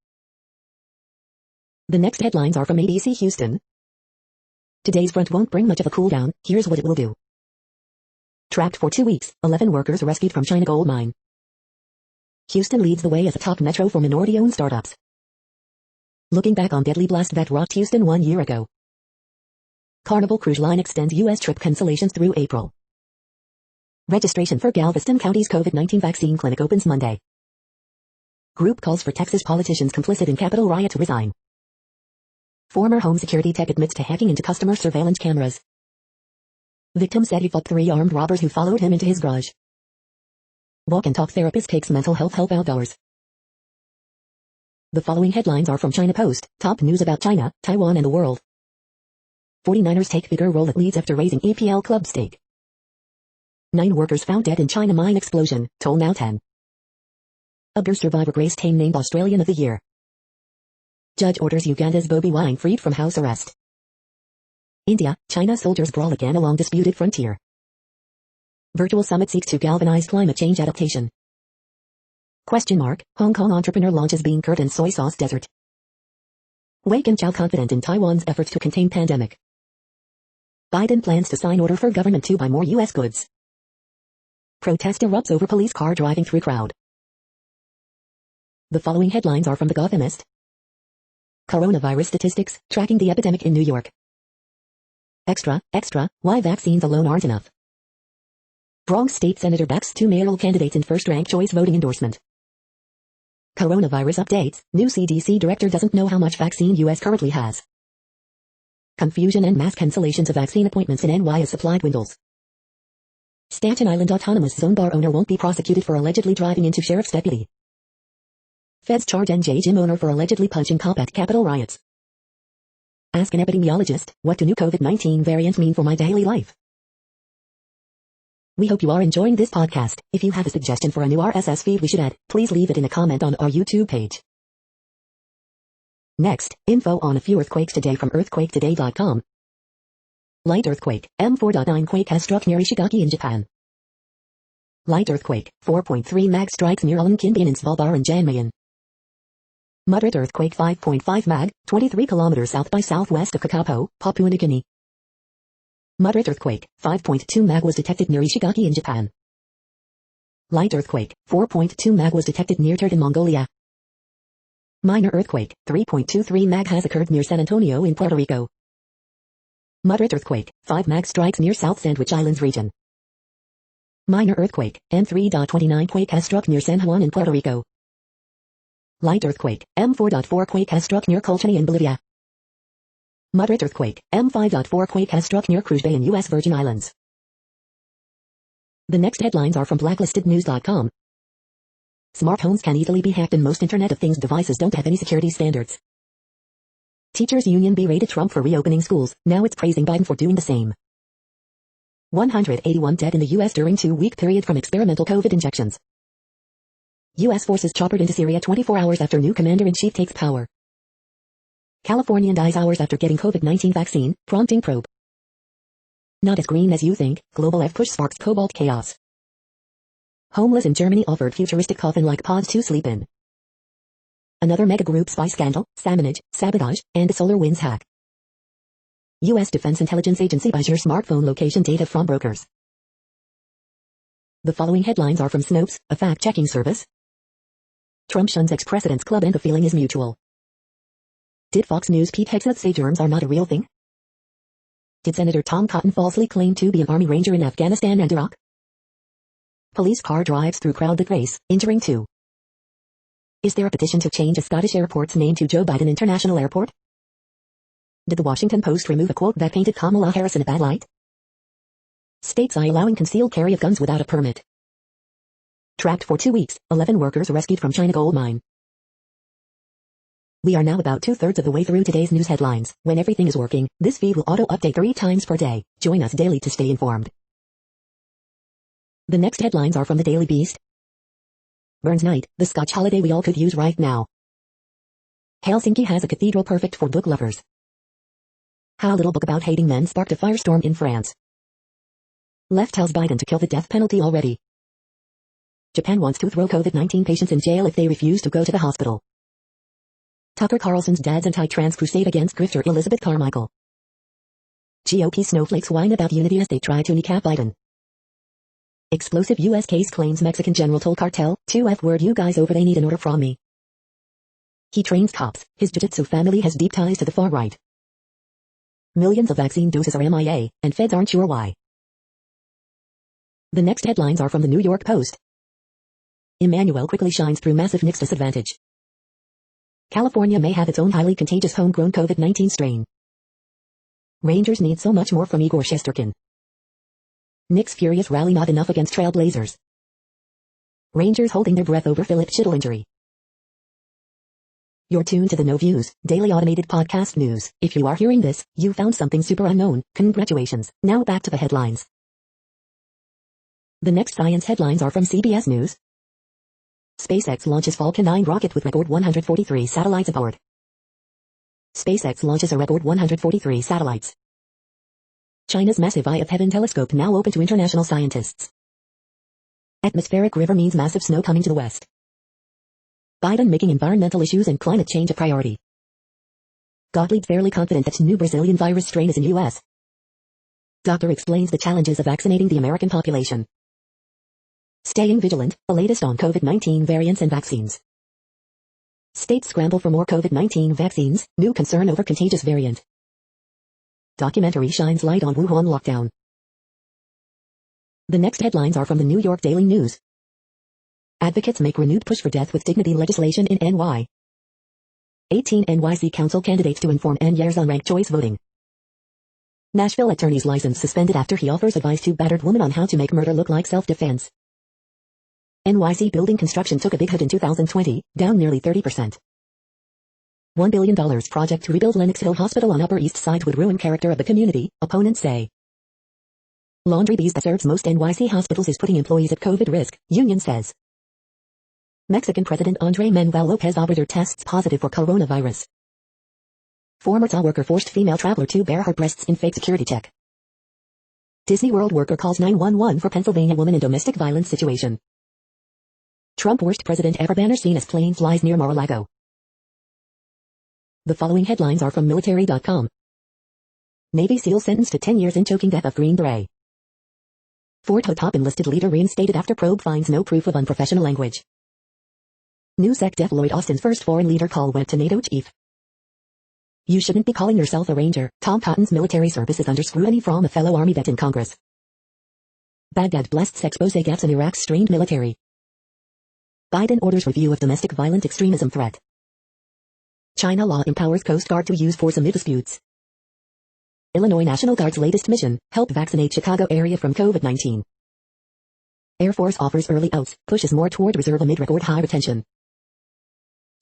The next headlines are from ABC Houston. Today's front won't bring much of a cool down, here's what it will do. Trapped for 2 weeks, 11 workers rescued from China gold mine. Houston leads the way as a top metro for minority-owned startups. Looking back on deadly blast that rocked Houston 1 year ago. Carnival Cruise Line extends U.S. trip cancellations through April. Registration for Galveston County's COVID-19 vaccine clinic opens Monday. Group calls for Texas politicians complicit in Capitol riot to resign. Former home security tech admits to hacking into customer surveillance cameras. Victim said he fought 3 armed robbers who followed him into his garage. Walk and talk therapist takes mental health help outdoors. The following headlines are from China Post, top news about China, Taiwan and the world. 49ers take bigger role at Leeds after raising EPL club stake. 9 workers found dead in China mine explosion, toll now 10. Ubder survivor Grace Tame named Australian of the Year. Judge orders Uganda's Bobi Wine freed from house arrest. India, China soldiers brawl again along disputed frontier. Virtual summit seeks to galvanize climate change adaptation. Hong Kong entrepreneur launches bean curd and soy sauce desert. Wei Jiao confident in Taiwan's efforts to contain pandemic. Biden plans to sign order for government to buy more U.S. goods. Protest erupts over police car driving through crowd. The following headlines are from The Gothamist. Coronavirus statistics, tracking the epidemic in New York. Extra, why vaccines alone aren't enough. Bronx State Senator backs 2 mayoral candidates in first-rank choice voting endorsement. Coronavirus updates, new CDC director doesn't know how much vaccine U.S. currently has. Confusion and mass cancellations of vaccine appointments in NY as supply dwindles. Staten Island Autonomous Zone bar owner won't be prosecuted for allegedly driving into sheriff's deputy. Feds charge NJ gym owner for allegedly punching cop at Capitol riots. Ask an epidemiologist, what do new COVID-19 variants mean for my daily life? We hope you are enjoying this podcast. If you have a suggestion for a new RSS feed we should add, please leave it in a comment on our YouTube page. Next, info on a few earthquakes today from earthquaketoday.com. Light earthquake, M4.9 quake has struck near Ishigaki in Japan. Light earthquake, 4.3 mag strikes near Onkinbyen in Svalbard and Janmayen. Moderate earthquake 5.5 mag, 23 kilometers south by southwest of Kakapo, Papua New Guinea. Moderate earthquake, 5.2 mag was detected near Ishigaki in Japan. Light earthquake, 4.2 mag was detected near Turd in Mongolia. Minor earthquake, 3.23 mag has occurred near San Antonio in Puerto Rico. Moderate earthquake, 5 mag strikes near South Sandwich Islands region. Minor earthquake, M3.29 quake has struck near San Juan in Puerto Rico. Light earthquake, M4.4 quake has struck near Colchani in Bolivia. Moderate earthquake, M5.4 quake has struck near Cruz Bay in U.S. Virgin Islands. The next headlines are from blacklistednews.com. Smart homes can easily be hacked and most Internet of Things devices don't have any security standards. Teachers union berated Trump for reopening schools, now it's praising Biden for doing the same. 181 dead in the U.S. during 2-week period from experimental COVID injections. U.S. forces choppered into Syria 24 hours after new commander-in-chief takes power. Californian dies hours after getting COVID-19 vaccine, prompting probe. Not as green as you think, global F push sparks cobalt chaos. Homeless in Germany offered futuristic coffin-like pods to sleep in. Another mega-group spy scandal, salmonage, sabotage, and a SolarWinds hack. U.S. Defense Intelligence Agency buys your smartphone location data from brokers. The following headlines are from Snopes, a fact-checking service. Trump shuns ex-president's club and the feeling is mutual. Did Fox News Pete Hegseth say germs are not a real thing? Did Senator Tom Cotton falsely claim to be an Army Ranger in Afghanistan and Iraq? Police car drives through crowded race, injuring 2. Is there a petition to change a Scottish airport's name to Joe Biden International Airport? Did the Washington Post remove a quote that painted Kamala Harris in a bad light? States are allowing concealed carry of guns without a permit. Trapped for 2 weeks, 11 workers rescued from China gold mine. We are now about 2/3 of the way through today's news headlines. When everything is working, this feed will auto-update 3 times per day. Join us daily to stay informed. The next headlines are from the Daily Beast. Burns Night, the Scotch holiday we all could use right now. Helsinki has a cathedral perfect for book lovers. How a little book about hating men sparked a firestorm in France. Left tells Biden to kill the death penalty already. Japan wants to throw COVID-19 patients in jail if they refuse to go to the hospital. Tucker Carlson's dad's anti-trans crusade against grifter Elizabeth Carmichael. GOP snowflakes whine about unity as they try to kneecap Biden. Explosive U.S. case claims Mexican general told cartel, 2 F-word you guys over they need an order from me. He trains cops, his jiu-jitsu family has deep ties to the far right. Millions of vaccine doses are MIA, and feds aren't sure why. The next headlines are from the New York Post. Emmanuel quickly shines through massive Knicks disadvantage. California may have its own highly contagious homegrown COVID-19 strain. Rangers need so much more from Igor Shesterkin. Knicks furious rally not enough against Trailblazers. Rangers holding their breath over Philip Schittle injury. You're tuned to the No Views, daily automated podcast news. If you are hearing this, you found something super unknown. Congratulations. Now back to the headlines. The next science headlines are from CBS News. SpaceX launches Falcon 9 rocket with record 143 satellites aboard. SpaceX launches a record 143 satellites. China's massive Eye of Heaven telescope now open to international scientists. Atmospheric river means massive snow coming to the west. Biden making environmental issues and climate change a priority. Gottlieb fairly confident that new Brazilian virus strain is in U.S. Doctor explains the challenges of vaccinating the American population. Staying vigilant, the latest on COVID-19 variants and vaccines. States scramble for more COVID-19 vaccines, new concern over contagious variant. Documentary shines light on Wuhan lockdown. The next headlines are from the New York Daily News. Advocates make renewed push for death with dignity legislation in NY. 18 NYC council candidates to inform NYers on ranked choice voting. Nashville attorney's license suspended after he offers advice to battered woman on how to make murder look like self-defense. NYC building construction took a big hit in 2020, down nearly 30%. $1 billion project to rebuild Lenox Hill Hospital on Upper East Side would ruin character of the community, opponents say. Laundry bees that serves most NYC hospitals is putting employees at COVID risk, union says. Mexican President Andrés Manuel López Obrador tests positive for coronavirus. Former TA worker forced female traveler to bare her breasts in fake security check. Disney World worker calls 911 for Pennsylvania woman in domestic violence situation. Trump worst president ever banner seen as plane flies near Mar-a-Lago. The following headlines are from military.com. Navy SEAL sentenced to 10 years in choking death of Green Beret. Fort Hood top enlisted leader reinstated after probe finds no proof of unprofessional language. NewsEc Def Lloyd Austin's first foreign leader call went to NATO chief. You shouldn't be calling yourself a ranger. Tom Cotton's military service is under scrutiny from a fellow army vet in Congress. Baghdad blasts expose gaps in Iraq's strained military. Biden orders review of domestic violent extremism threat. China law empowers Coast Guard to use force amid disputes. Illinois National Guard's latest mission, help vaccinate Chicago area from COVID-19. Air Force offers early outs, pushes more toward reserve amid record high retention.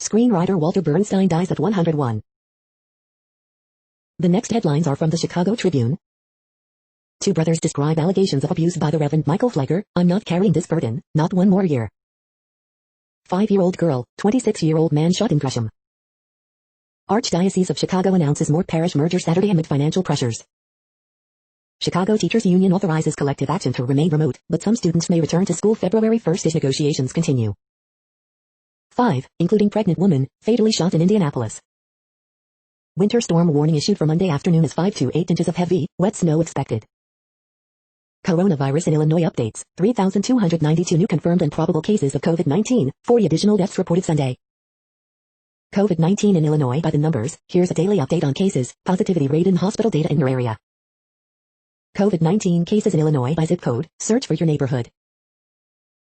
Screenwriter Walter Bernstein dies at 101. The next headlines are from the Chicago Tribune. Two brothers describe allegations of abuse by the Reverend Michael Fleger. I'm not carrying this burden, not one more year. 5-year-old girl, 26-year-old man shot in Gresham. Archdiocese of Chicago announces more parish merger Saturday amid financial pressures. Chicago Teachers Union authorizes collective action to remain remote, but some students may return to school February 1st as negotiations continue. 5, including pregnant woman, fatally shot in Indianapolis. Winter storm warning issued for Monday afternoon as 5 to 8 inches of heavy, wet snow expected. Coronavirus in Illinois updates, 3,292 new confirmed and probable cases of COVID-19, 40 additional deaths reported Sunday. COVID-19 in Illinois by the numbers, here's a daily update on cases, positivity rate and hospital data in your area. COVID-19 cases in Illinois by zip code, search for your neighborhood.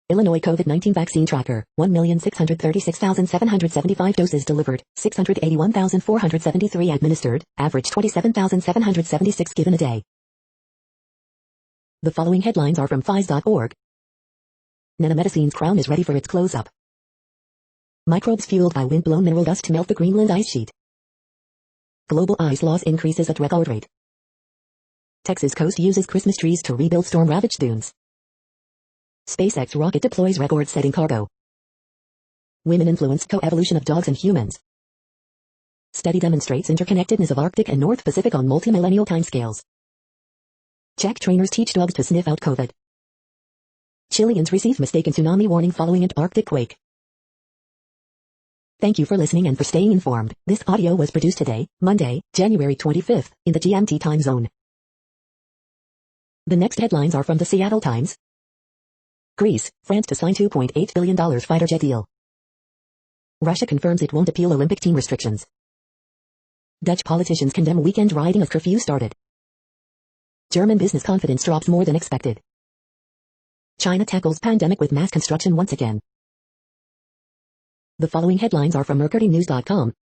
Illinois COVID-19 vaccine tracker, 1,636,775 doses delivered, 681,473 administered, average 27,776 given a day. The following headlines are from phys.org. Nanomedicine's crown is ready for its close-up. Microbes fueled by wind-blown mineral dust to melt the Greenland ice sheet. Global ice loss increases at record rate. Texas coast uses Christmas trees to rebuild storm-ravaged dunes. SpaceX rocket deploys record-setting cargo. Women influence co-evolution of dogs and humans. Study demonstrates interconnectedness of Arctic and North Pacific on multi-millennial timescales. Czech trainers teach dogs to sniff out COVID. Chileans receive mistaken tsunami warning following Antarctic quake. Thank you for listening and for staying informed. This audio was produced today, Monday, January 25th, in the GMT time zone. The next headlines are from the Seattle Times. Greece, France to sign $2.8 billion fighter jet deal. Russia confirms it won't appeal Olympic team restrictions. Dutch politicians condemn weekend rioting as curfew started. German business confidence drops more than expected. China tackles pandemic with mass construction once again. The following headlines are from MercuryNews.com.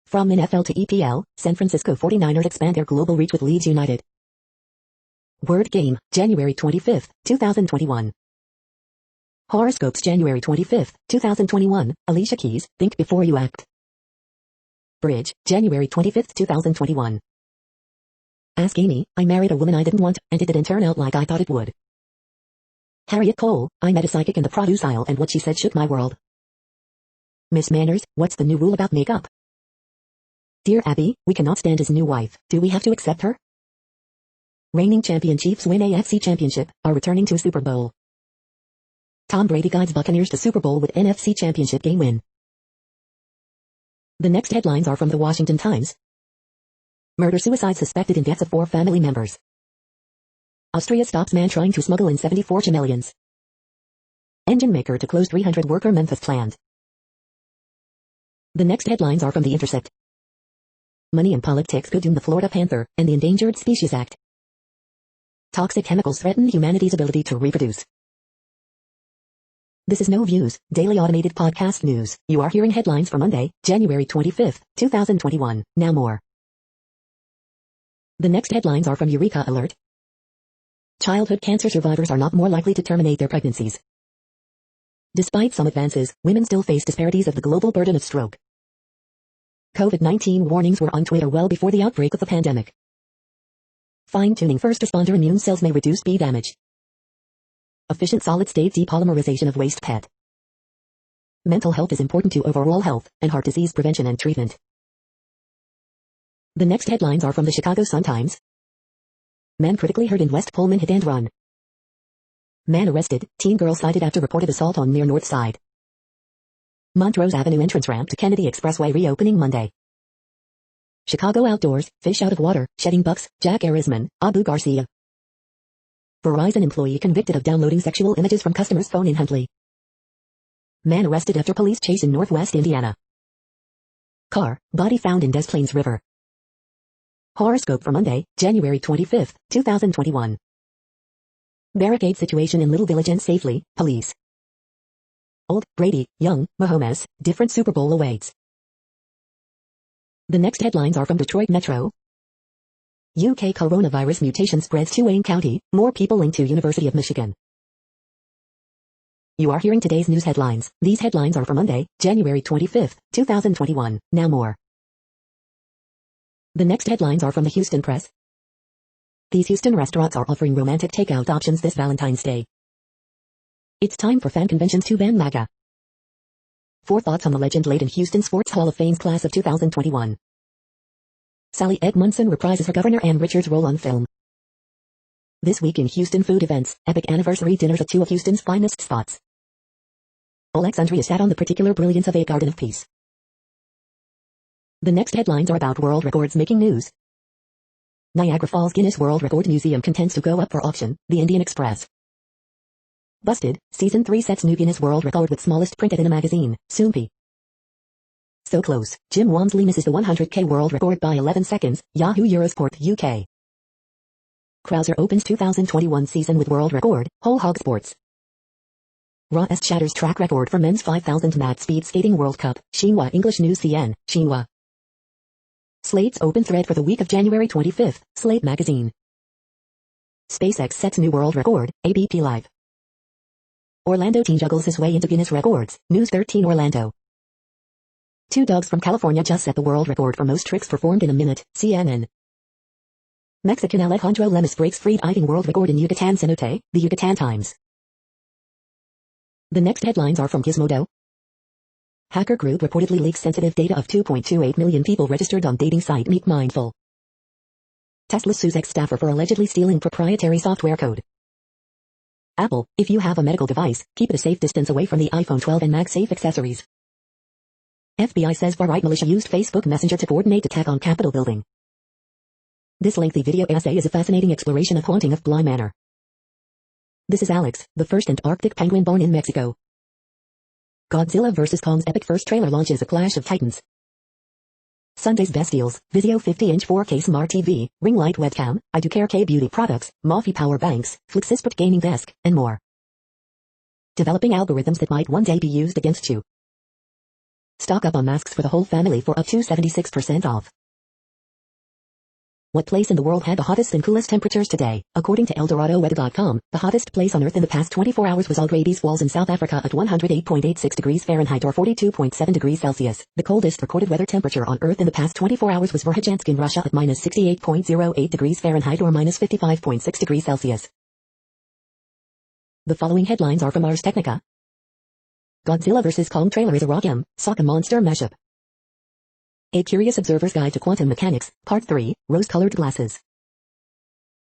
From NFL to EPL, San Francisco 49ers expand their global reach with Leeds United. Word Game, January 25th, 2021. Horoscopes January 25th, 2021, Alicia Keys, Think Before You Act. Bridge, January 25th, 2021. Ask Amy, I married a woman I didn't want, and it didn't turn out like I thought it would. Harriet Cole, I met a psychic in the produce aisle and what she said shook my world. Miss Manners, what's the new rule about makeup? Dear Abby, we cannot stand his new wife. Do we have to accept her? Reigning champion Chiefs win AFC Championship, are returning to Super Bowl. Tom Brady guides Buccaneers to Super Bowl with NFC Championship game win. The next headlines are from the Washington Times. Murder-suicide suspected in deaths of 4 family members. Austria stops man trying to smuggle in 74 chameleons. Engine maker to close 300-worker Memphis plant. The next headlines are from The Intercept. Money and politics could doom the Florida panther and the Endangered Species Act. Toxic chemicals threaten humanity's ability to reproduce. This is No Views, daily automated podcast news. You are hearing headlines for Monday, January 25th, 2021. Now more. The next headlines are from Eureka Alert. Childhood cancer survivors are not more likely to terminate their pregnancies. Despite some advances, women still face disparities of the global burden of stroke. COVID-19 warnings were on Twitter well before the outbreak of the pandemic. Fine-tuning first responder immune cells may reduce bee damage. Efficient solid-state depolymerization of waste PET. Mental health is important to overall health and heart disease prevention and treatment. The next headlines are from the Chicago Sun-Times. Man critically hurt in West Pullman hit and run. Man arrested, teen girl cited after reported assault on near North Side. Montrose Avenue entrance ramp to Kennedy Expressway reopening Monday. Chicago outdoors, fish out of water, shedding bucks, Jack Arisman, Abu Garcia. Verizon employee convicted of downloading sexual images from customer's phone in Huntley. Man arrested after police chase in Northwest Indiana. Car, body found in Des Plaines River. Horoscope for Monday, January 25th, 2021. Barricade situation in Little Village and safely, police. Old, Brady, Young, Mahomes, different Super Bowl awaits. The next headlines are from Detroit Metro. UK coronavirus mutation spreads to Wayne County, more people linked to University of Michigan. You are hearing today's news headlines. These headlines are for Monday, January 25th, 2021. Now more. The next headlines are from the Houston Press. These Houston restaurants are offering romantic takeout options this Valentine's Day. It's time for fan conventions to ban MAGA. 4 thoughts on the legend laid in Houston Sports Hall of Fame's class of 2021. Sally Edmondson reprises her Governor Ann Richards role on film. This week in Houston food events, epic anniversary dinners at 2 of Houston's finest spots. Alexandria sat on the particular brilliance of a garden of peace. The next headlines are about world records making news. Niagara Falls Guinness World Record Museum contends to go up for auction, the Indian Express. Busted, Season 3 sets new Guinness World Record with smallest printed in a magazine, Soompi. So close, Jim Walmsley misses the 100k world record by 11 seconds, Yahoo Eurosport UK. Krauser opens 2021 season with world record, Whole Hog Sports. Raw shatters track record for men's 5,000 mad speed skating World Cup, Xinhua English News CN, Xinhua. Slate's open thread for the week of January 25th, Slate Magazine. SpaceX sets new world record, ABP Live. Orlando teen juggles his way into Guinness records, News 13 Orlando. 2 dogs from California just set the world record for most tricks performed in a minute, CNN. Mexican Alejandro Lemus breaks free diving world record in Yucatan cenote, the Yucatan Times. The next headlines are from Gizmodo. Hacker group reportedly leaks sensitive data of 2.28 million people registered on dating site Meet Mindful. Tesla sues ex-staffer for allegedly stealing proprietary software code. Apple, if you have a medical device, keep it a safe distance away from the iPhone 12 and MagSafe accessories. FBI says far-right militia used Facebook Messenger to coordinate attack on Capitol building. This lengthy video essay is a fascinating exploration of haunting of Bly Manor. This is Alex, the first Antarctic penguin born in Mexico. Godzilla vs. Kong's epic first trailer launches a clash of titans. Sunday's best deals, Vizio 50-inch 4K Smart TV, ring light webcam, iDoCare K beauty products, Mophie power banks, FlexiSport gaming desk, and more. Developing algorithms that might one day be used against you. Stock up on masks for the whole family for up to 76% off. What place in the world had the hottest and coolest temperatures today? According to ElDoradoWeather.com, the hottest place on Earth in the past 24 hours was Algrady's Falls in South Africa at 108.86 degrees Fahrenheit or 42.7 degrees Celsius. The coldest recorded weather temperature on Earth in the past 24 hours was Verkhojansk in Russia at minus 68.08 degrees Fahrenheit or minus 55.6 degrees Celsius. The following headlines are from Ars Technica. Godzilla vs. Kong trailer is a rock sock monster mashup. A Curious Observer's Guide to Quantum Mechanics, Part 3, Rose-Colored Glasses.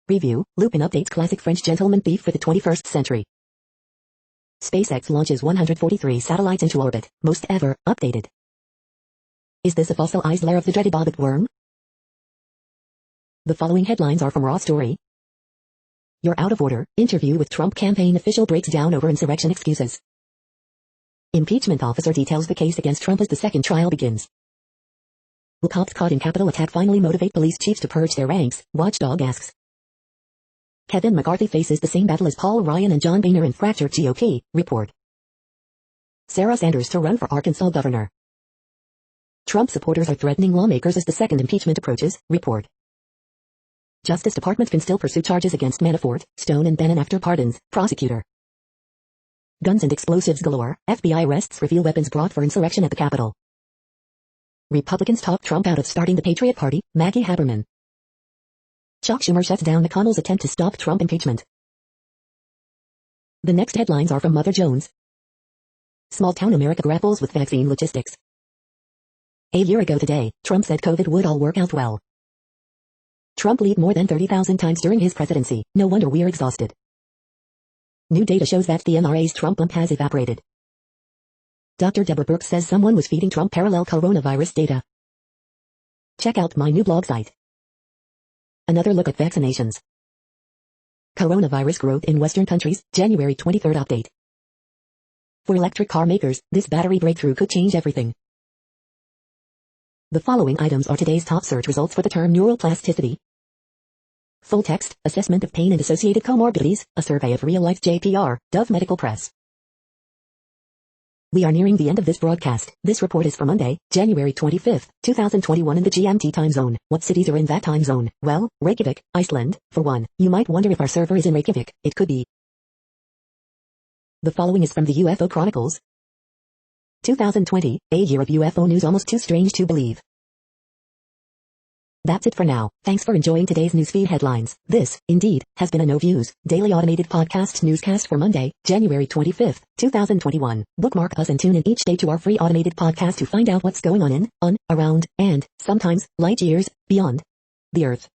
Review, Lupin updates classic French gentleman thief for the 21st century. SpaceX launches 143 satellites into orbit, most ever, updated. Is this a fossilized lair of the dreaded bobbit worm? The following headlines are from Raw Story. You're out of order, interview with Trump campaign official breaks down over insurrection excuses. Impeachment officer details the case against Trump as the second trial begins. Will cops caught in Capitol attack finally motivate police chiefs to purge their ranks? Watchdog asks. Kevin McCarthy faces the same battle as Paul Ryan and John Boehner in fractured GOP, report. Sarah Sanders to run for Arkansas governor. Trump supporters are threatening lawmakers as the second impeachment approaches, report. Justice Department can still pursue charges against Manafort, Stone and Bannon after pardons, prosecutor. Guns and explosives galore, FBI arrests reveal weapons brought for insurrection at the Capitol. Republicans talk Trump out of starting the Patriot Party, Maggie Haberman. Chuck Schumer shuts down McConnell's attempt to stop Trump impeachment. The next headlines are from Mother Jones. Small-town America grapples with vaccine logistics. A year ago today, Trump said COVID would all work out well. Trump leaked more than 30,000 times during his presidency, no wonder we're exhausted. New data shows that the NRA's Trump bump has evaporated. Dr. Deborah Birx says someone was feeding Trump parallel coronavirus data. Check out my new blog site. Another look at vaccinations. Coronavirus growth in Western countries, January 23rd update. For electric car makers, this battery breakthrough could change everything. The following items are today's top search results for the term neuroplasticity. Full text, assessment of pain and associated comorbidities, a survey of real-life JPR, Dove Medical Press. We are nearing the end of this broadcast. This report is for Monday, January 25th, 2021 in the GMT time zone. What cities are in that time zone? Well, Reykjavik, Iceland, for one. You might wonder if our server is in Reykjavik. It could be. The following is from the UFO Chronicles. 2020, a year of UFO news almost too strange to believe. That's it for now. Thanks for enjoying today's newsfeed headlines. This, indeed, has been a No Views, daily automated podcast newscast for Monday, January 25th, 2021. Bookmark us and tune in each day to our free automated podcast to find out what's going on, around, and, sometimes, light years, beyond the Earth.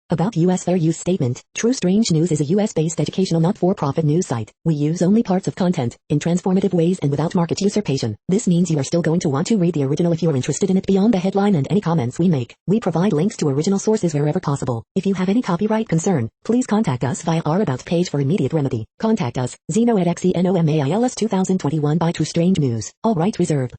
About U.S. Fair Use Statement. True Strange News is a U.S.-based educational not-for-profit news site. We use only parts of content, in transformative ways and without market usurpation. This means you are still going to want to read the original if you are interested in it beyond the headline and any comments we make. We provide links to original sources wherever possible. If you have any copyright concern, please contact us via our About page for immediate remedy. Contact us, Zeno at XENOMAILS 2021 by True Strange News. All rights reserved.